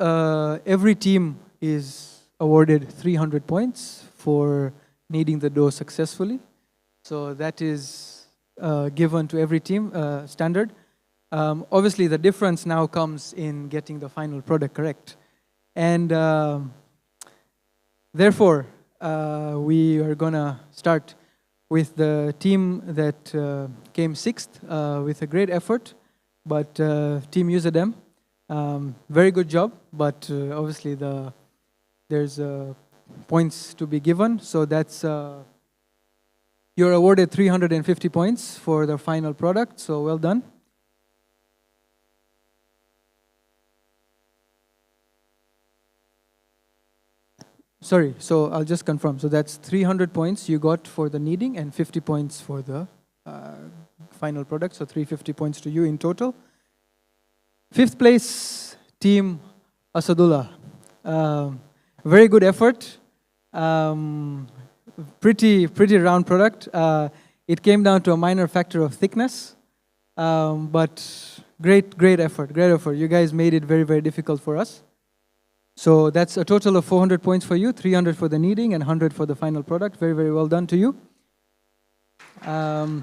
every team is awarded 300 points for kneading the dough successfully. So that is given to every team, standard. Obviously, the difference now comes in getting the final product correct. And therefore, we are going to start with the team that came sixth with a great effort, but Team Uzadem, very good job, but obviously there's points to be given. So that's, you're awarded 350 points for the final product, so well done. Sorry, so I'll just confirm. So that's 300 points you got for the kneading and 50 points for the final product. So 350 points to you in total. Fifth place, Team Asadullah. Very good effort. Pretty round product. It came down to a minor factor of thickness, but great effort. Great effort. You guys made it very, very difficult for us. So that's a total of 400 points for you, 300 for the kneading and 100 for the final product. Very, very well done to you. I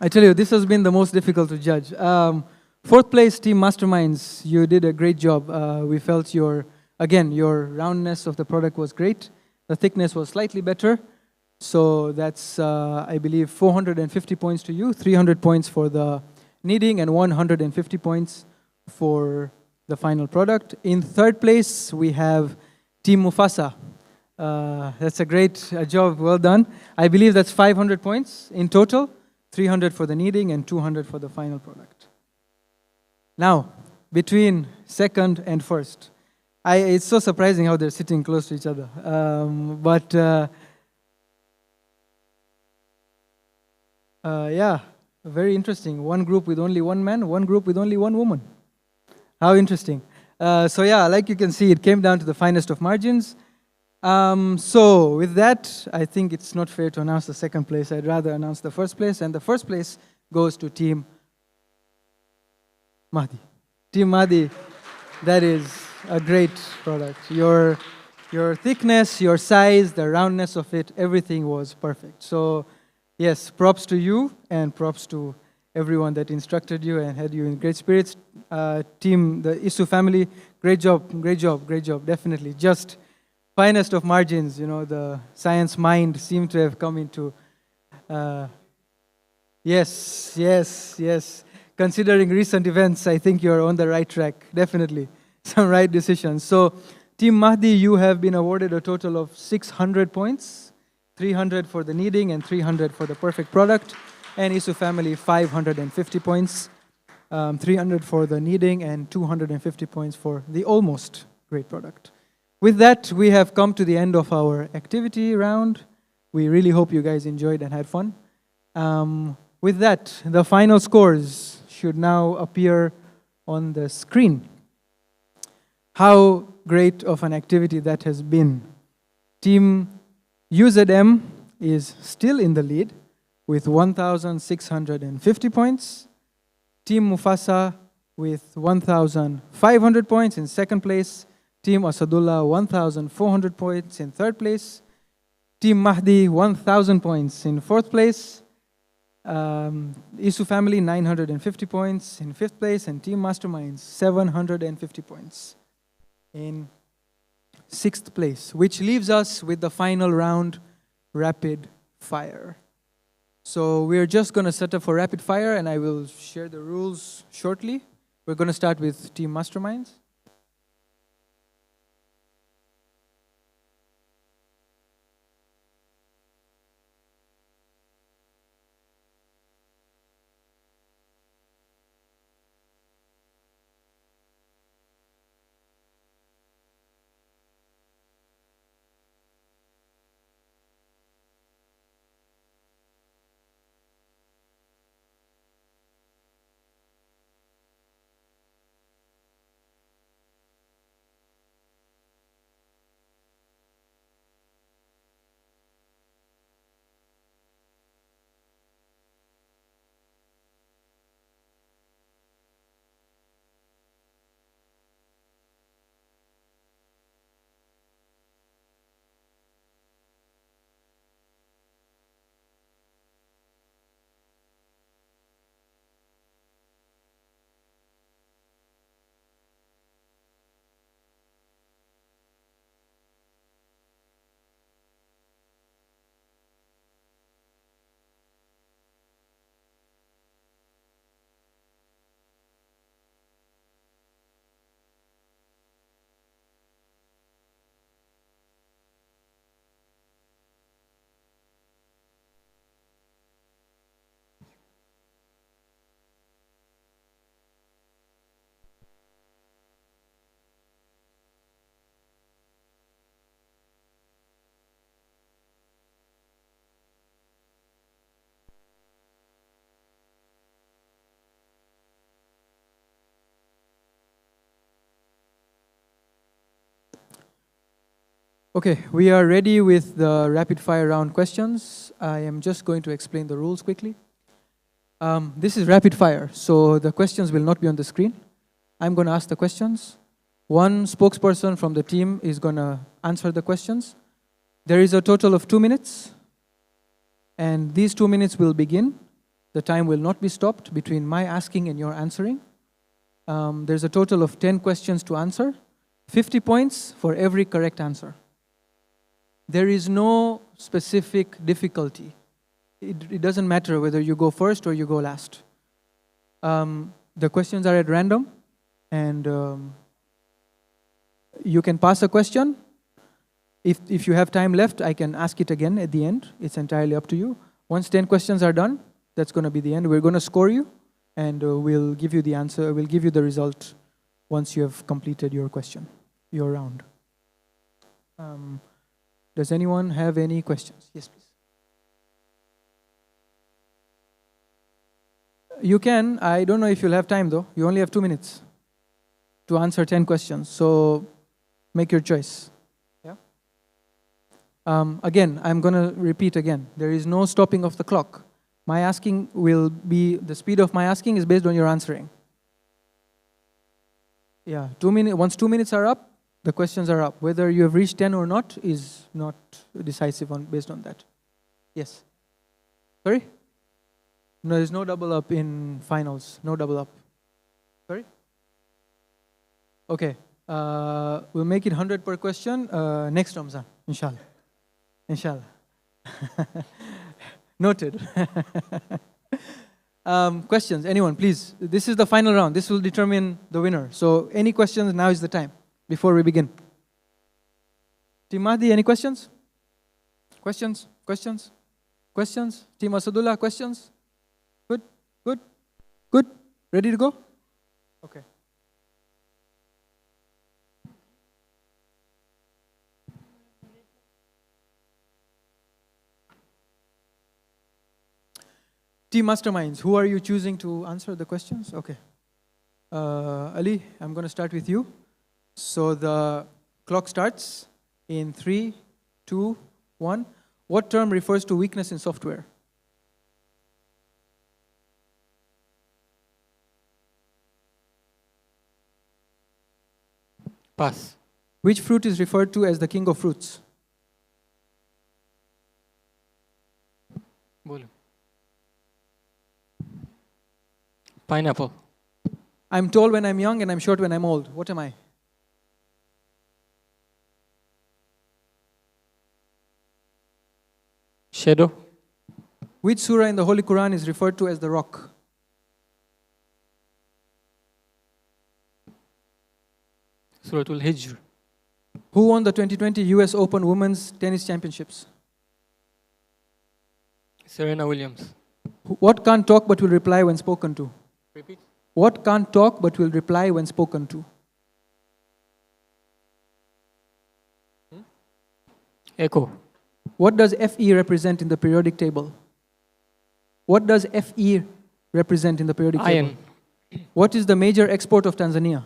tell you, this has been the most difficult to judge. Fourth place, Team Masterminds, you did a great job. We felt your roundness of the product was great. The thickness was slightly better. So that's, I believe, 450 points to you, 300 points for the kneading and 150 points for the final product. In third place, we have Team Mufasa. That's a great job, well done. I believe that's 500 points in total, 300 for the kneading and 200 for the final product. Now, between second and first, it's so surprising how they're sitting close to each other. Yeah, very interesting. One group with only one man, one group with only one woman. How interesting. So yeah, like you can see, it came down to the finest of margins. So with that, I think it's not fair to announce the second place. I'd rather announce the first place. And the first place goes to Team Mahdi. Team Mahdi, that is a great product. Your thickness, your size, the roundness of it, everything was perfect. So yes, props to you and props to everyone that instructed you and had you in great spirits. Team, the Isu family, great job, definitely. Just finest of margins, you know, the science mind seemed to have come into, yes. Considering recent events, I think you're on the right track, definitely. Some right decisions. So, Team Mahdi, you have been awarded a total of 600 points, 300 for the kneading and 300 for the perfect product. And Isu family, 550 points. 300 for the kneading, and 250 points for the almost great product. With that, we have come to the end of our activity round. We really hope you guys enjoyed and had fun. With that, the final scores should now appear on the screen. How great of an activity that has been. Team UZM is still in the lead with 1,650 points. Team Mufasa with 1,500 points in second place. Team Asadullah 1,400 points in third place. Team Mahdi 1,000 points in fourth place. Isu family 950 points in fifth place, and Team Masterminds 750 points in sixth place, which leaves us with the final round, rapid fire. So we're just going to set up for rapid fire, and I will share the rules shortly. We're going to start with Team Masterminds. Okay, we are ready with the rapid fire round questions. I am just going to explain the rules quickly. This is rapid fire, so the questions will not be on the screen. I'm going to ask the questions. One spokesperson from the team is going to answer the questions. There is a total of 2 minutes, and these 2 minutes will begin. The time will not be stopped between my asking and your answering. There's a total of 10 questions to answer, 50 points for every correct answer. There is no specific difficulty. It doesn't matter whether you go first or you go last. The questions are at random, and you can pass a question. If you have time left, I can ask it again at the end. It's entirely up to you. Once 10 questions are done, that's going to be the end. We're going to score you, and we'll give you the answer. We'll give you the result once you have completed your question, your round. Does anyone have any questions? Yes, please. You can. I don't know if you'll have time, though. You only have 2 minutes to answer 10 questions. So make your choice. Yeah. Again, I'm going to repeat again. There is no stopping of the clock. My asking will be, the speed of my asking is based on your answering. Yeah, 2 minutes. Once 2 minutes are up, the questions are up. Whether you have reached 10 or not is not decisive based on that. Yes. Sorry? No, there's no double up in finals. No double up. Sorry? Okay. We'll make it 100 per question next Ramzan, inshallah. Inshallah. Noted. Questions? Anyone, please. This is the final round. This will determine the winner. So any questions, now is the time before we begin. Team Mahdi, any questions? Questions? Questions? Questions? Team Asadullah, questions? Good? Good? Good? Ready to go? Okay. Team Masterminds, who are you choosing to answer the questions? Okay. Ali, I'm going to start with you. So the clock starts in 3, 2, 1. What term refers to weakness in software? Pass. Which fruit is referred to as the king of fruits? Bolu. Pineapple. I'm tall when I'm young and I'm short when I'm old. What am I? Shadow. Which surah in the Holy Quran is referred to as the rock? Suratul Hijr. Who won the 2020 US Open Women's Tennis Championships? Serena Williams. What can't talk but will reply when spoken to? Repeat. What can't talk but will reply when spoken to? Echo. What does Fe represent in the periodic table? What does Fe represent in the periodic table? Iron. What is the major export of Tanzania?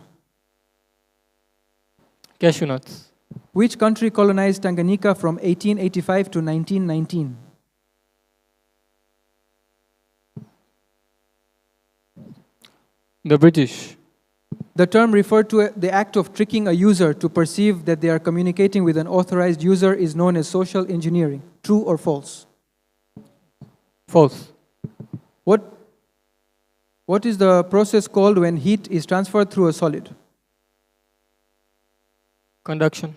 Cashew nuts. Which country colonized Tanganyika from 1885 to 1919? The British. The term referred to the act of tricking a user to perceive that they are communicating with an authorized user is known as social engineering. True or false? False. What is the process called when heat is transferred through a solid? Conduction.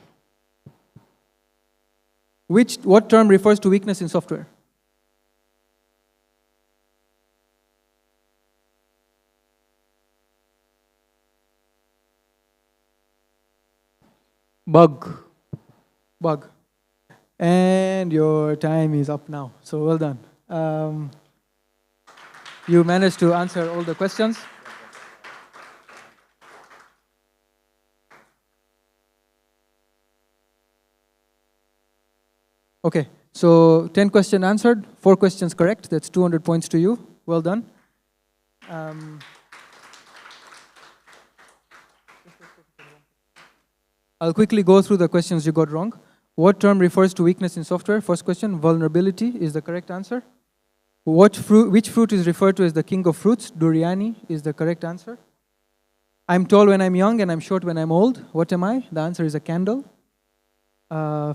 What term refers to weakness in software? Bug. Bug. And your time is up now. So well done. You managed to answer all the questions. Okay, so 10 questions answered, 4 questions correct. That's 200 points to you. Well done. I'll quickly go through the questions you got wrong. What term refers to weakness in software? First question, vulnerability is the correct answer. Which fruit is referred to as the king of fruits? Duriani is the correct answer. I'm tall when I'm young and I'm short when I'm old. What am I? The answer is a candle.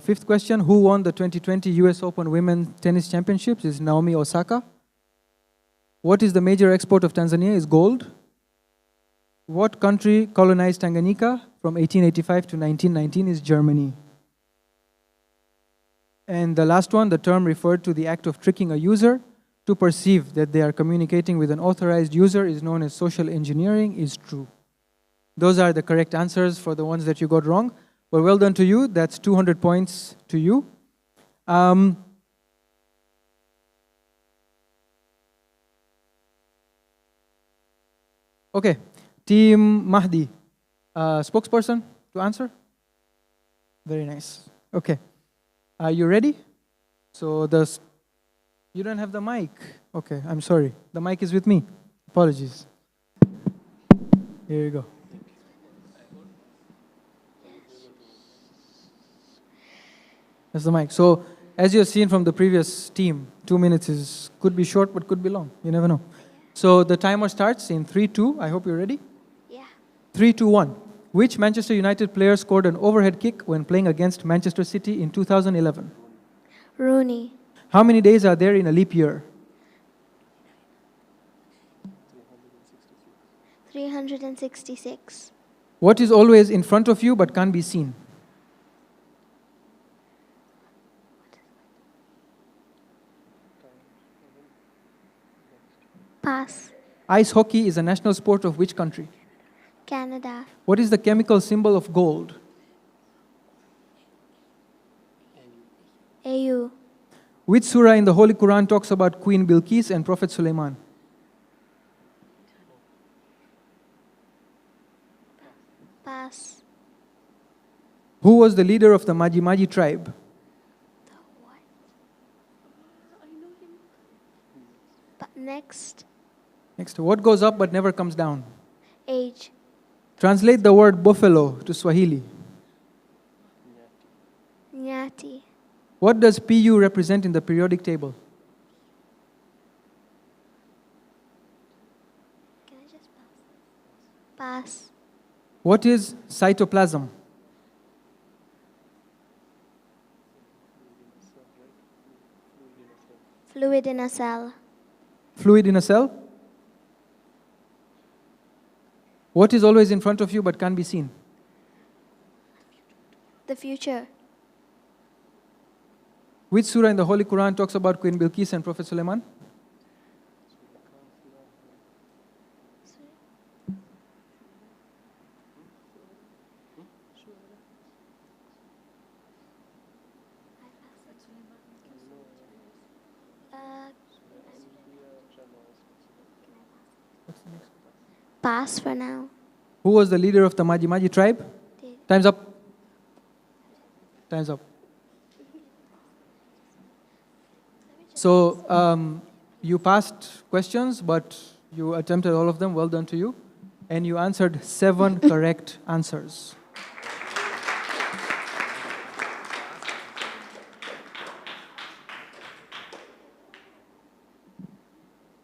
Fifth question, who won the 2020 US Open Women's Tennis Championships? Is Naomi Osaka. What is the major export of Tanzania? Is gold. What country colonized Tanganyika from 1885 to 1919? Is Germany. And the last one, the term referred to the act of tricking a user to perceive that they are communicating with an authorized user is known as social engineering, is true. Those are the correct answers for the ones that you got wrong. Well, well done to you. That's 200 points to you. Okay, Team Mahdi, spokesperson to answer? Very nice. Okay, are you ready? So you don't have the mic. Okay, I'm sorry. The mic is with me. Apologies. Here you go. That's the mic. So, as you've seen from the previous team, 2 minutes could be short but could be long. You never know. So the timer starts in 3, 2. I hope you're ready. Yeah. 3, 2, 1. Which Manchester United player scored an overhead kick when playing against Manchester City in 2011? Rooney. How many days are there in a leap year? 366. What is always in front of you but can't be seen? Pass. Ice hockey is a national sport of which country? Canada. What is the chemical symbol of gold? AU. Which surah in the Holy Quran talks about Queen Bilqis and Prophet Sulaiman? Who was the leader of the Maji tribe? But next, Next, what goes up but never comes down? age. Translate the word buffalo to Swahili. Nyati. What does Pu represent in the periodic table? Can I just pass? Pass. What is cytoplasm? Fluid in a cell. Fluid in a cell? What is always in front of you but can't be seen? The future. Which surah in the Holy Quran talks about Queen Bilqis and Prophet Sulaiman? Pass for now. Who was the leader of the Maji tribe? Time's up. Time's up. So you passed questions, but you attempted all of them. Well done to you. And you answered 7 correct answers.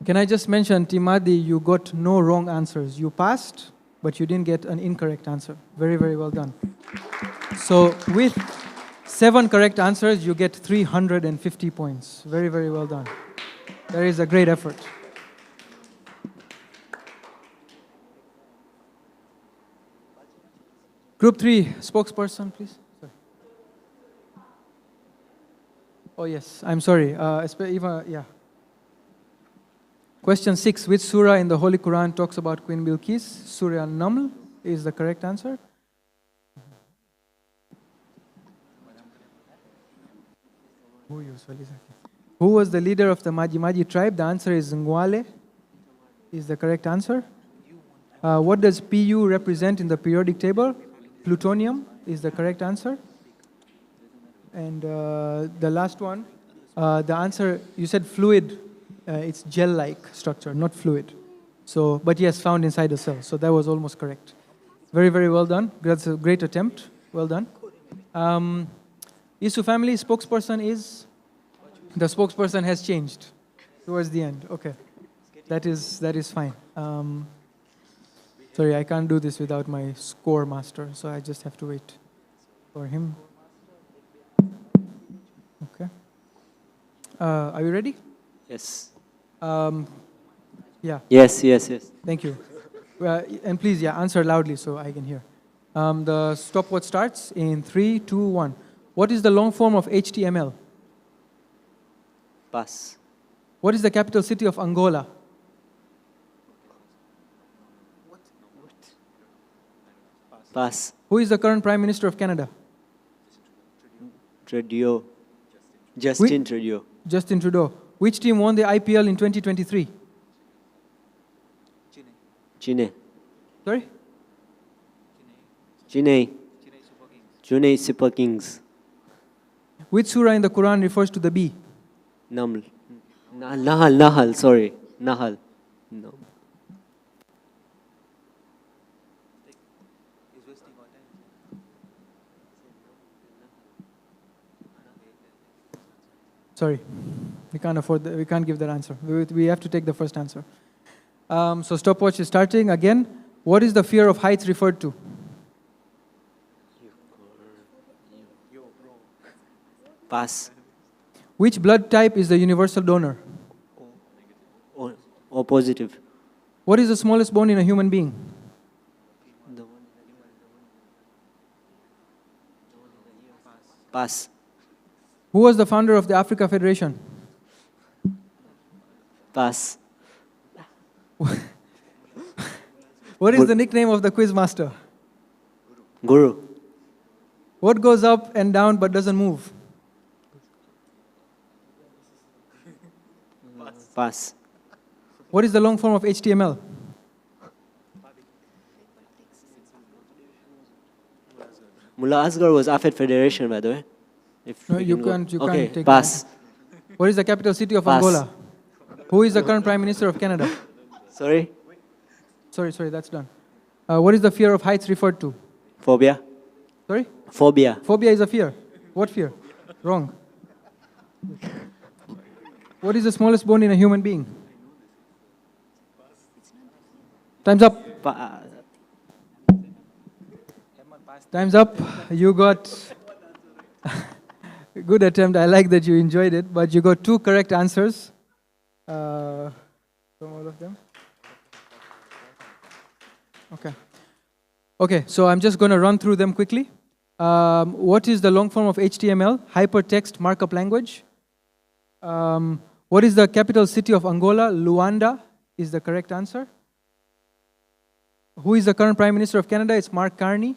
Can I just mention, Timadi, you got no wrong answers. You passed, but you didn't get an incorrect answer. Very, very well done. So with 7 correct answers, you get 350 points. Very, very well done. That is a great effort. Group 3, spokesperson, please. Sorry. Oh, yes, I'm sorry. Yeah. Question 6, which surah in the Holy Quran talks about Queen Bilqis? Surah An-Naml is the correct answer. Who was the leader of the Maji tribe? The answer is Ngwale, is the correct answer. What does Pu represent in the periodic table? Plutonium is the correct answer. And the last one, the answer, you said fluid. It's gel-like structure, not fluid. So, but yes, found inside a cell. So that was almost correct. Very, very well done. That's a great attempt. Well done. Isu family spokesperson is? The spokesperson has changed towards the end. Okay. That is fine. Sorry, I can't do this without my score master, so I just have to wait for him. Okay. Are you ready? Yes. Yeah. Yes. Thank you. And please, answer loudly so I can hear. The stopwatch starts in 3, 2, 1. What is the long form of HTML? Pass. What is the capital city of Angola? Pass. Who is the current Prime Minister of Canada? Trudeau. Justin Trudeau. Justin Trudeau. Which team won the IPL in 2023? Chine. Sorry? Chennai Super Kings. Which surah in the Quran refers to the bee? Naml. Nahal, sorry. Nahal. No. Sorry, we can't give that answer. We have to take the first answer. So stopwatch is starting again. What is the fear of heights referred to? Pass. Which blood type is the universal donor? O positive. What is the smallest bone in a human being? Pass. Who was the founder of the Africa Federation? Pass. What is the nickname of the quiz master? Guru. What goes up and down but doesn't move? Pass. What is the long form of HTML? Mullah Asghar was AFED Federation, by the way. If No, we you can go. can't. You Okay, can't take. pass. What is the capital city of Pass. Angola? Who is the current Prime Minister of Canada? Sorry? Sorry, that's done. What is the fear of heights referred to? Phobia? Sorry? Phobia. Phobia is a fear. What fear? Wrong. What is the smallest bone in a human being? Time's up. Time's up. You got good attempt. I like that you enjoyed it, but you got 2 correct answers from all of them. Okay, so I'm just going to run through them quickly. What is the long form of HTML? Hypertext Markup Language. What is the capital city of Angola? Luanda is the correct answer. Who is the current Prime Minister of Canada? It's Mark Carney.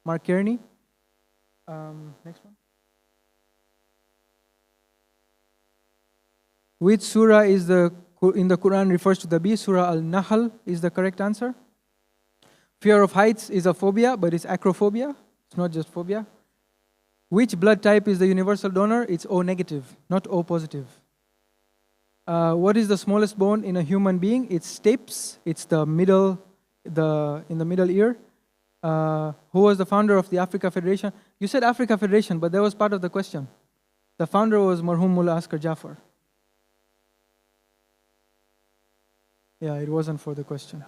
Next one. Which surah is in the Quran refers to the bee? Surah Al-Nahl is the correct answer. Fear of heights is a phobia, but it's acrophobia. It's not just phobia. Which blood type is the universal donor? It's O negative, not O positive. What is the smallest bone in a human being? It's stapes. It's in the middle ear. Who was the founder of the Africa Federation? You said Africa Federation, but that was part of the question. The founder was Marhum Mullah Asghar Jafar. Yeah, it wasn't for the question.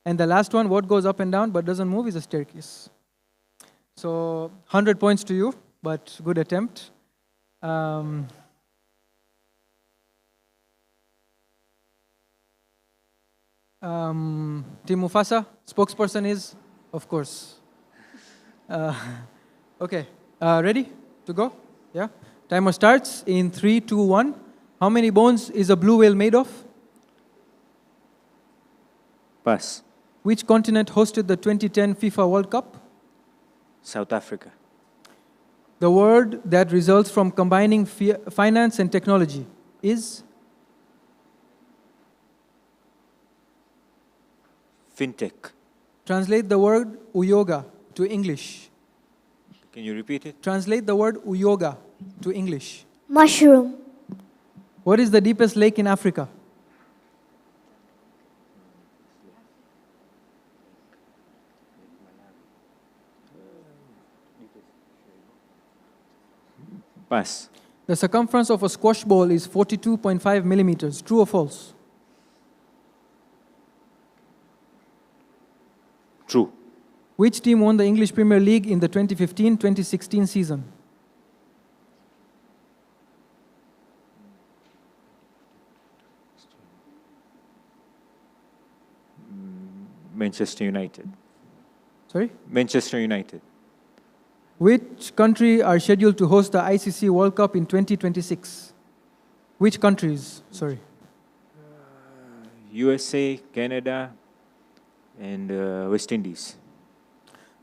And the last one, what goes up and down but doesn't move, is a staircase. So 100 points to you, but good attempt. Team Mufasa, spokesperson is, of course. Okay, ready to go? Yeah. Timer starts in 3, 2, 1. How many bones is a blue whale made of? Pass. Which continent hosted the 2010 FIFA World Cup? South Africa. The word that results from combining finance and technology is? Fintech. Translate the word uyoga to English. Can you repeat it? Translate the word uyoga to English. Mushroom. What is the deepest lake in Africa? Pass. The circumference of a squash ball is 42.5 millimeters. True or false? True. Which team won the English Premier League in the 2015-2016 season? Manchester United. Sorry? Manchester United. Which country are scheduled to host the ICC World Cup in 2026? Which countries? Sorry. USA, Canada, and West Indies.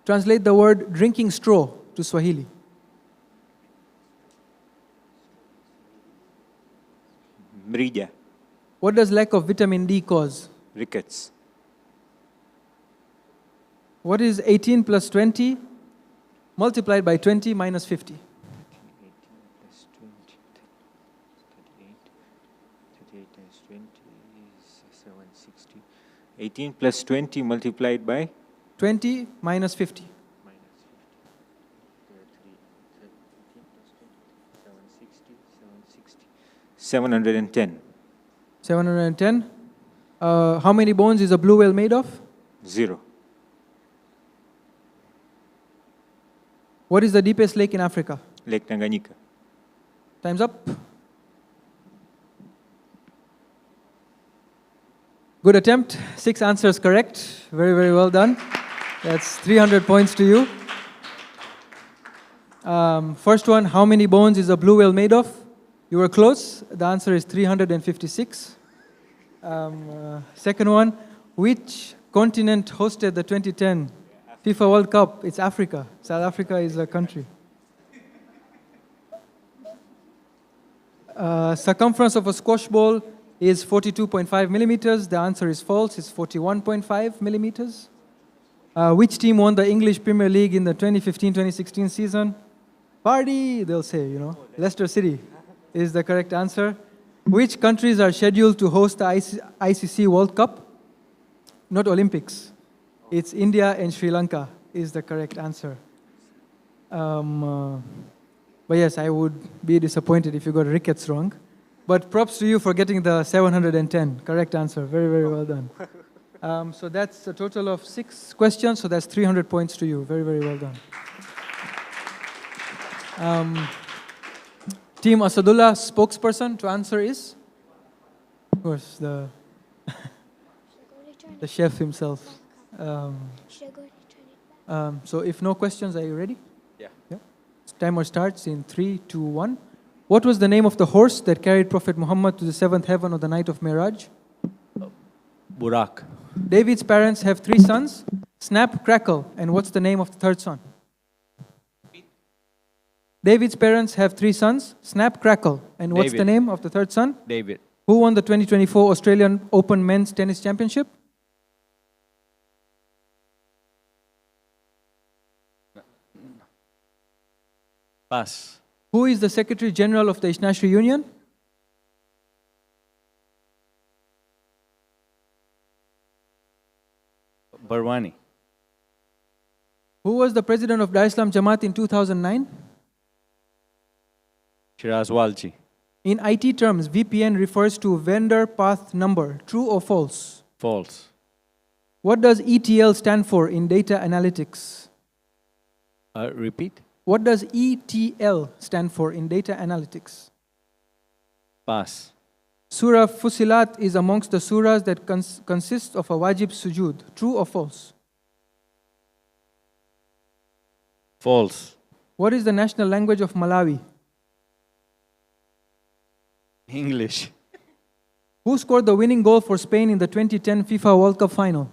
Translate the word drinking straw to Swahili. Mrija. What does lack of vitamin D cause? Rickets. What is 18 plus 20 multiplied by 20 minus 50? 18 plus 20, 38 times 20 is 760. 18 plus 20 multiplied by? 20 minus 50. Minus 50. 710. 710. How many bones is a blue whale made of? 0. What is the deepest lake in Africa? Lake Tanganyika. Time's up. Good attempt. 6 answers correct. Very, very well done. That's 300 points to you. First one, how many bones is a blue whale made of? You were close. The answer is 356. Second one, which continent hosted the 2010 FIFA World Cup? It's Africa. South Africa is a country. Circumference of a squash ball is 42.5 millimeters. The answer is false. It's 41.5 millimeters. Which team won the English Premier League in the 2015-2016 season? Party, they'll say, you know. Leicester City is the correct answer. Which countries are scheduled to host the ICC World Cup? Not Olympics. It's India and Sri Lanka is the correct answer. But yes, I would be disappointed if you got rickets wrong. But props to you for getting the 710. Correct answer. Very, very well done. So that's a total of 6 questions. So that's 300 points to you. Very, very well done. Team Asadullah spokesperson to answer is? Of course, the chef himself. So if no questions, are you ready? Yeah. Timer starts in 3, 2, 1. What was the name of the horse that carried Prophet Muhammad to the 7th heaven on the night of Miraj? Burak. David's parents have 3 sons, Snap, Crackle, and what's the name of the 3rd son? David's parents have 3 sons, Snap, Crackle, and what's the David. name of the 3rd son? David. Who won the 2024 Australian Open Men's Tennis Championship? Pass. Who is the Secretary General of the International Union? Barwani. Who was the President of Dar es Salaam Jamaat in 2009? Shiraz Walji. In IT terms, VPN refers to vendor path number. True or false? False. What does ETL stand for in data analytics? Repeat. What does ETL stand for in data analytics? Pass. Surah Fusilat is amongst the surahs that consist of a wajib sujood. True or false? False. What is the national language of Malawi? English. Who scored the winning goal for Spain in the 2010 FIFA World Cup final?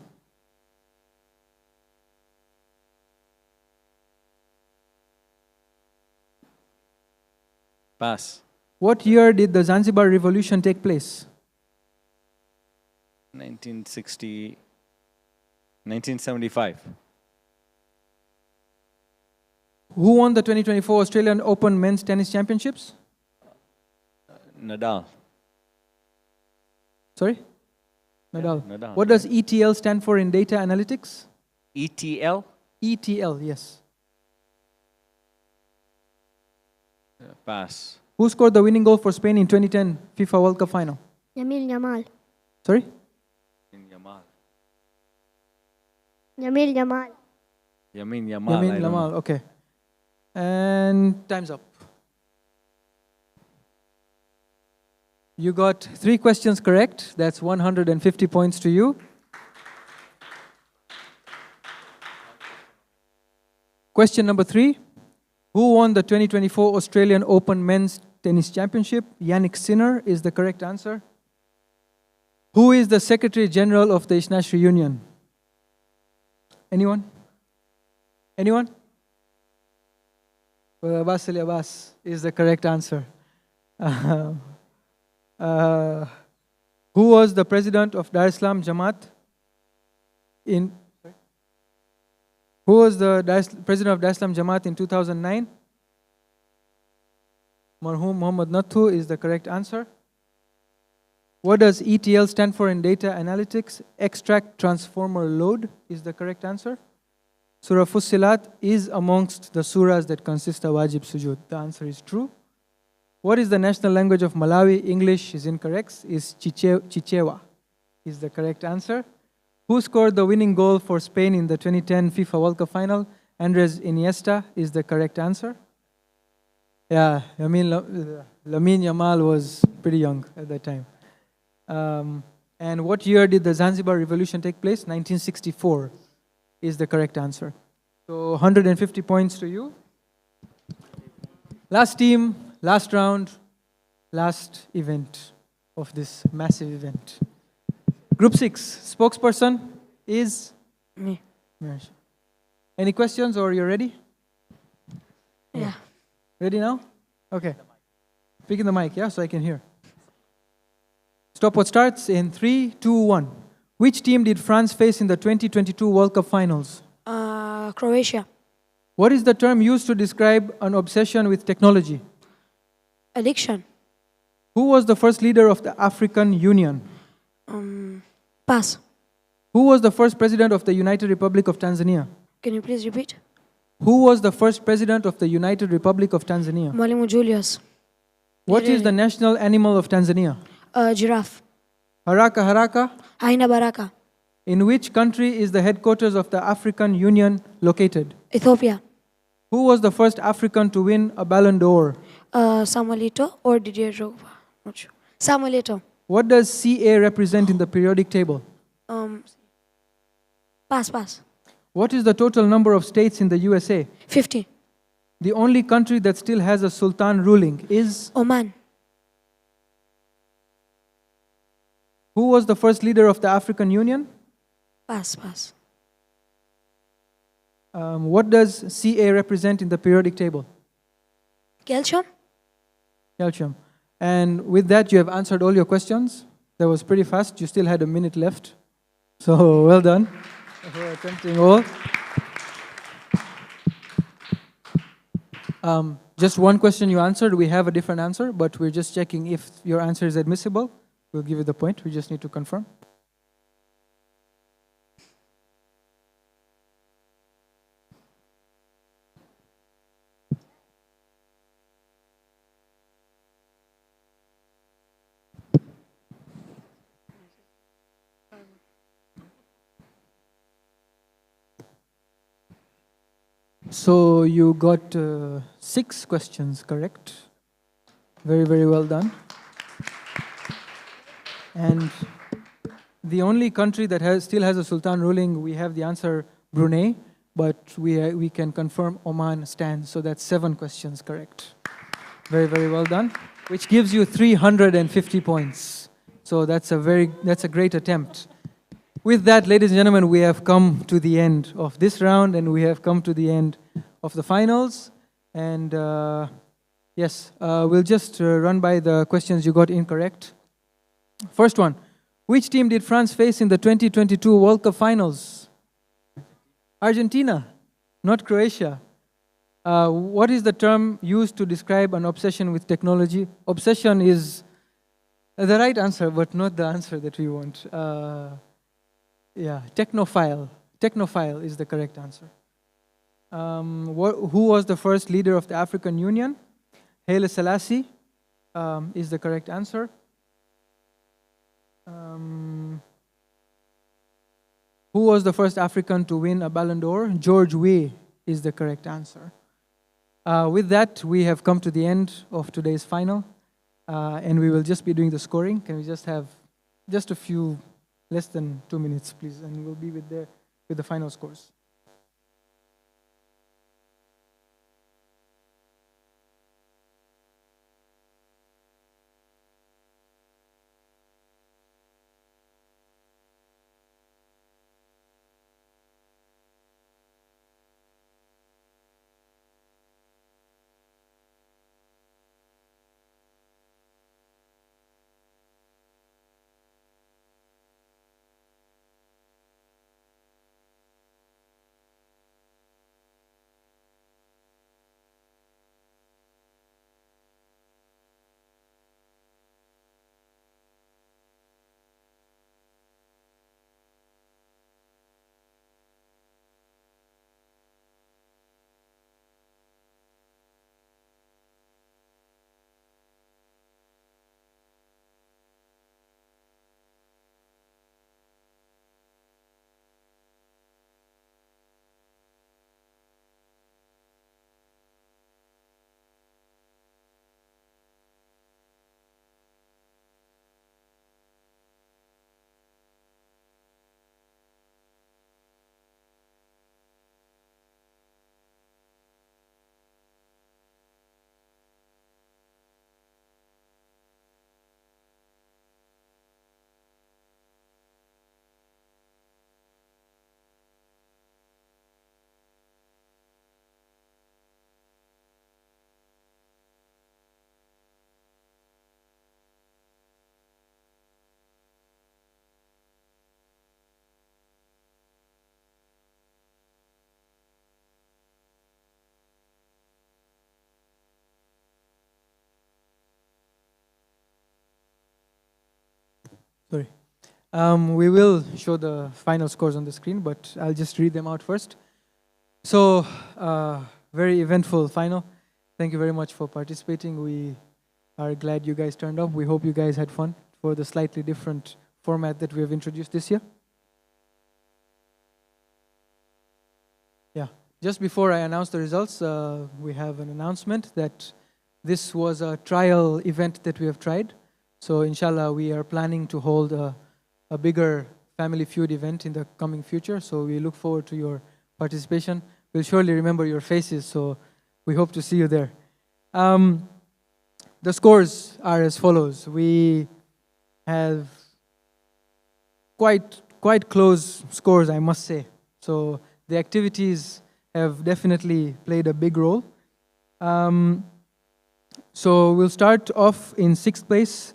Pass. What year did the Zanzibar Revolution take place? 1975. Who won the 2024 Australian Open Men's Tennis Championships? Nadal. Sorry? Nadal. Yeah, Nadal. What does ETL stand for in data analytics? ETL. ETL, yes. Pass. Who scored the winning goal for Spain in 2010 FIFA World Cup final? Yamil Yamal. Sorry? Yamal. Yamil Yamal. Yamin Yamal. Yamin Lamal, okay. And time's up. You got 3 questions correct. That's 150 points to you. Question number 3. Who won the 2024 Australian Open Men's Tennis Championship? Yannick Sinner is the correct answer. Who is the Secretary General of the International Union? Anyone? Anyone? Well, Abbas Abbas is the correct answer. Who was the president of Dar es Salaam Jamaat in? Who was the president of Dar es Salaam Jamaat in 2009? Marhum Muhammad Nathu is the correct answer. What does ETL stand for in data analytics? Extract, transformer, load is the correct answer. Surah Fussilat is amongst the surahs that consist of wajib sujood. The answer is true. What is the national language of Malawi? English is incorrect. Is Chichewa is the correct answer. Who scored the winning goal for Spain in the 2010 FIFA World Cup final? Andres Iniesta is the correct answer. Yeah, I mean, Lamine Yamal was pretty young at that time. And what year did the Zanzibar Revolution take place? 1964 is the correct answer. So 150 points to you. Last team, last round, last event of this massive event. Group 6, spokesperson is? Me. Any questions or you're ready? Yeah. Ready now? Okay. Speak in the mic, yeah, so I can hear. Stopwatch starts in 3, 2, 1. Which team did France face in the 2022 World Cup finals? Croatia. What is the term used to describe an obsession with technology? Addiction. Who was the first leader of the African Union? Pass. Who was the first president of the United Republic of Tanzania? Can you please repeat? Who was the first president of the United Republic of Tanzania? Mwalimu Julius. What is the national animal of Tanzania? Giraffe. Haraka haraka. Haina Baraka. In which country is the headquarters of the African Union located? Ethiopia. Who was the first African to win a Ballon d'Or? Samuel Eto'o or Didier Drogba? Not sure. Samuel Eto'o. What does Ca represent in the periodic table? Pass. What is the total number of states in the USA? 50. The only country that still has a sultan ruling is? Oman. Who was the first leader of the African Union? Pass. What does Ca represent in the periodic table? Calcium. Calcium. And with that, you have answered all your questions. That was pretty fast. You still had a minute left. So well done for attempting all. Just one question you answered. We have a different answer, but we're just checking if your answer is admissible. We'll give you the point. We just need to confirm. So you got 6 questions correct. Very, very well done. And the only country that still has a sultan ruling, we have the answer Brunei, but we can confirm Oman stands. So that's 7 questions correct. Very, very well done. Which gives you 350 points. So that's a great attempt. With that, ladies and gentlemen, we have come to the end of this round, and we have come to the end of the finals. And yes, we'll just run by the questions you got incorrect. First one, which team did France face in the 2022 World Cup finals? Argentina, not Croatia. What is the term used to describe an obsession with technology? Obsession is the right answer, but not the answer that we want. Yeah, technophile. Technophile is the correct answer. Who was the first leader of the African Union? Haile Selassie is the correct answer. Who was the first African to win a Ballon d'Or? George Weah is the correct answer. With that, we have come to the end of today's final, and we will just be doing the scoring. Can we just have just a few, less than 2 minutes, please, and we'll be with the final scores. Sorry. We will show the final scores on the screen, but I'll just read them out first. So, very eventful final. Thank you very much for participating. We are glad you guys turned up. We hope you guys had fun for the slightly different format that we have introduced this year. Yeah, just before I announce the results, we have an announcement that this was a trial event that we have tried. So inshallah, we are planning to hold a bigger Family Feud event in the coming future. So we look forward to your participation. We'll surely remember your faces, so we hope to see you there. The scores are as follows. We have quite close scores, I must say. So the activities have definitely played a big role. So we'll start off in 6th place,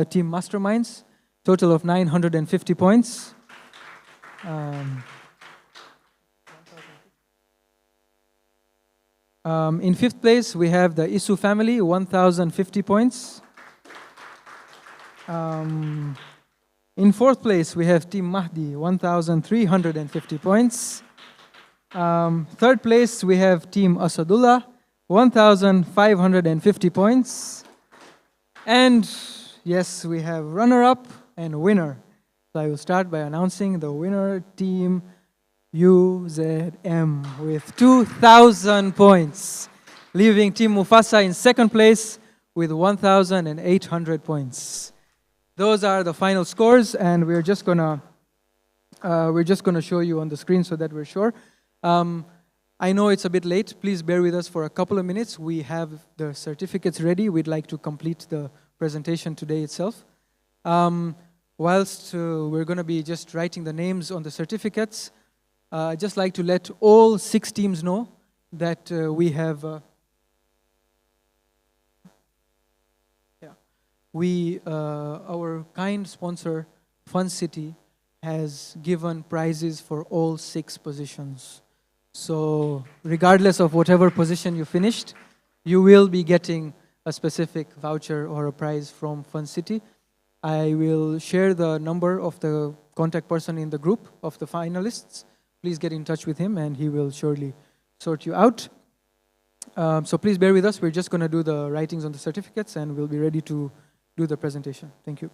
Team Masterminds, total of 950 points. In 5th place, we have the Isu family, 1,050 points. In 4th place, we have Team Mahdi, 1,350 points. 3rd place, we have Team Asadullah, 1,550 points. And yes, we have runner-up and winner. So I will start by announcing the winner, Team UZM, with 2,000 points, leaving Team Mufasa in 2nd place with 1,800 points. Those are the final scores, and we're just gonna show you on the screen so that we're sure. I know it's a bit late. Please bear with us for a couple of minutes. We have the certificates ready. We'd like to complete the presentation today itself. Whilst we're going to be just writing the names on the certificates, I'd just like to let all 6 teams know that we have our kind sponsor, Fun City, has given prizes for all 6 positions. So regardless of whatever position you finished, you will be getting a specific voucher or a prize from Fun City. I will share the number of the contact person in the group of the finalists. Please get in touch with him and he will surely sort you out. So please bear with us. We're just going to do the writings on the certificates and we'll be ready to do the presentation. Thank you.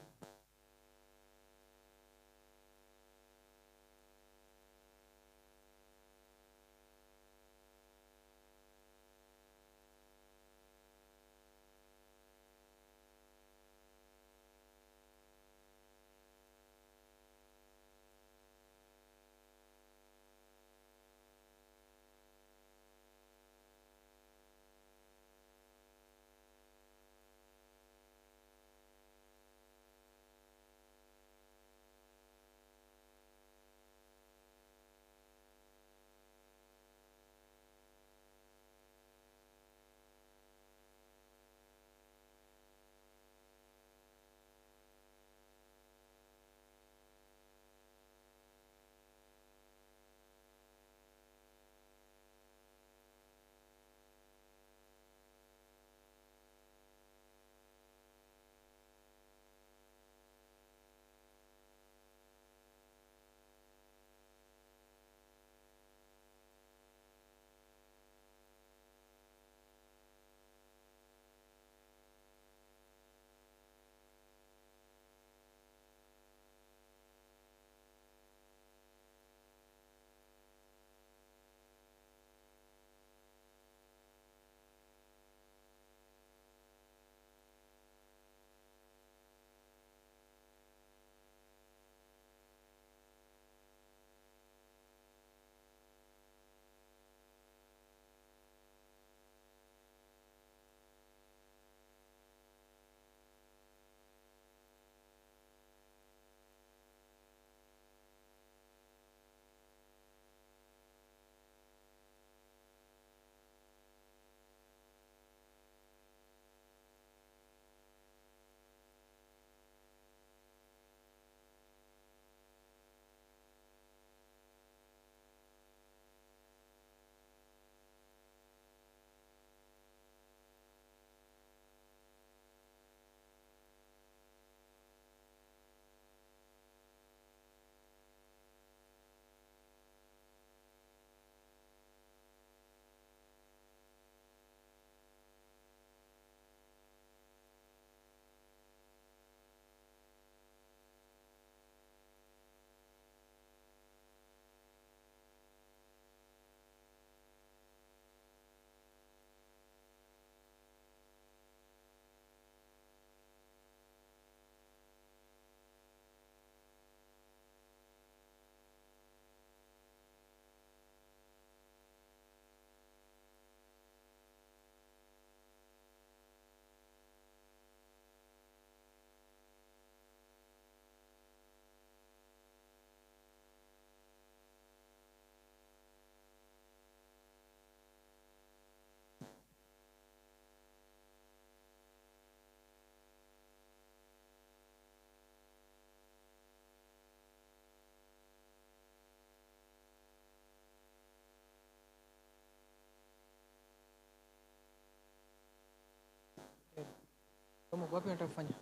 wapi unataka kufanya?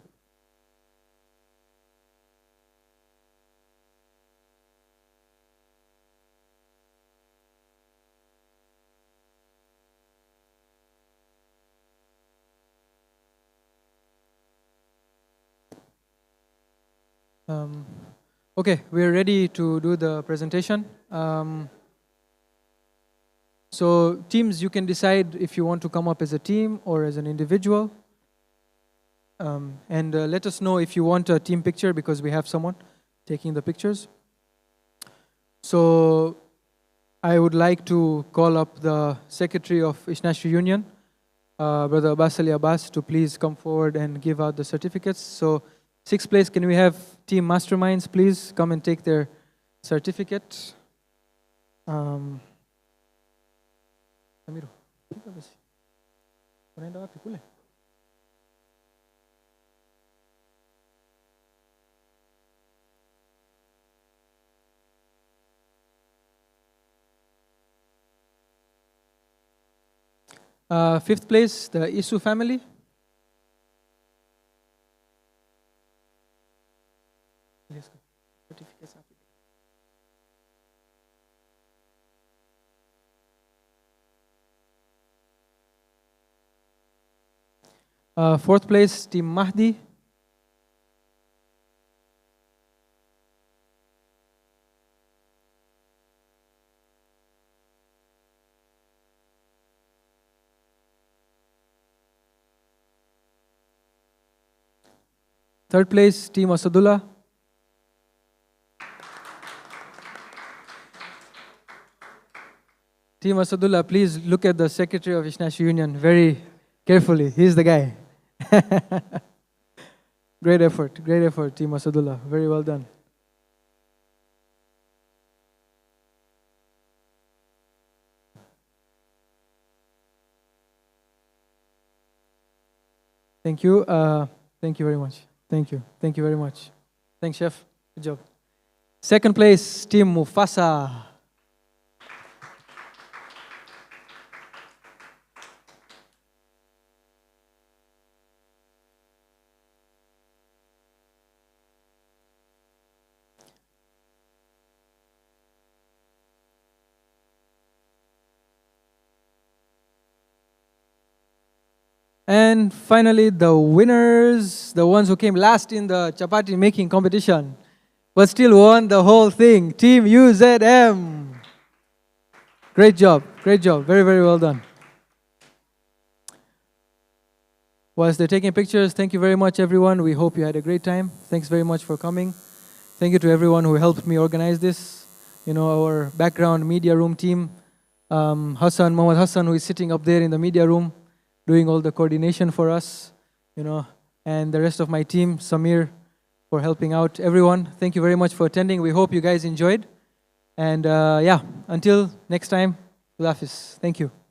Okay, we're ready to do the presentation. So teams, you can decide if you want to come up as a team or as an individual. And let us know if you want a team picture because we have someone taking the pictures. So I would like to call up the Secretary of International Union, Brother Abbas, to please come forward and give out the certificates. So 6th place, can we have team masterminds, please come and take their certificate. Samiro, unaenda wapi kule? Fifth place, the Isu family. Fourth place, Team Mahdi. Third place, Team Asadullah. Team Asadullah, please look at the Secretary of International Union very carefully. He's the guy. Great effort, Team Asadullah. Very well done. Thank you. Thank you very much. Thank you very much. Thanks, Chef. Good job. Second place, Team Mufasa. And finally, the winners, the ones who came last in the chapati making competition, but still won the whole thing, Team UZM. Great job, very, very well done. Whilst they're taking pictures, thank you very much, everyone. We hope you had a great time. Thanks very much for coming. Thank you to everyone who helped me organize this. You know, our background media room team, Mohammed Hassan, who is sitting up there in the media room, doing all the coordination for us, you know, and the rest of my team, Samir, for helping out. Everyone, thank you very much for attending. We hope you guys enjoyed. And yeah, until next time, Khudafis. Thank you.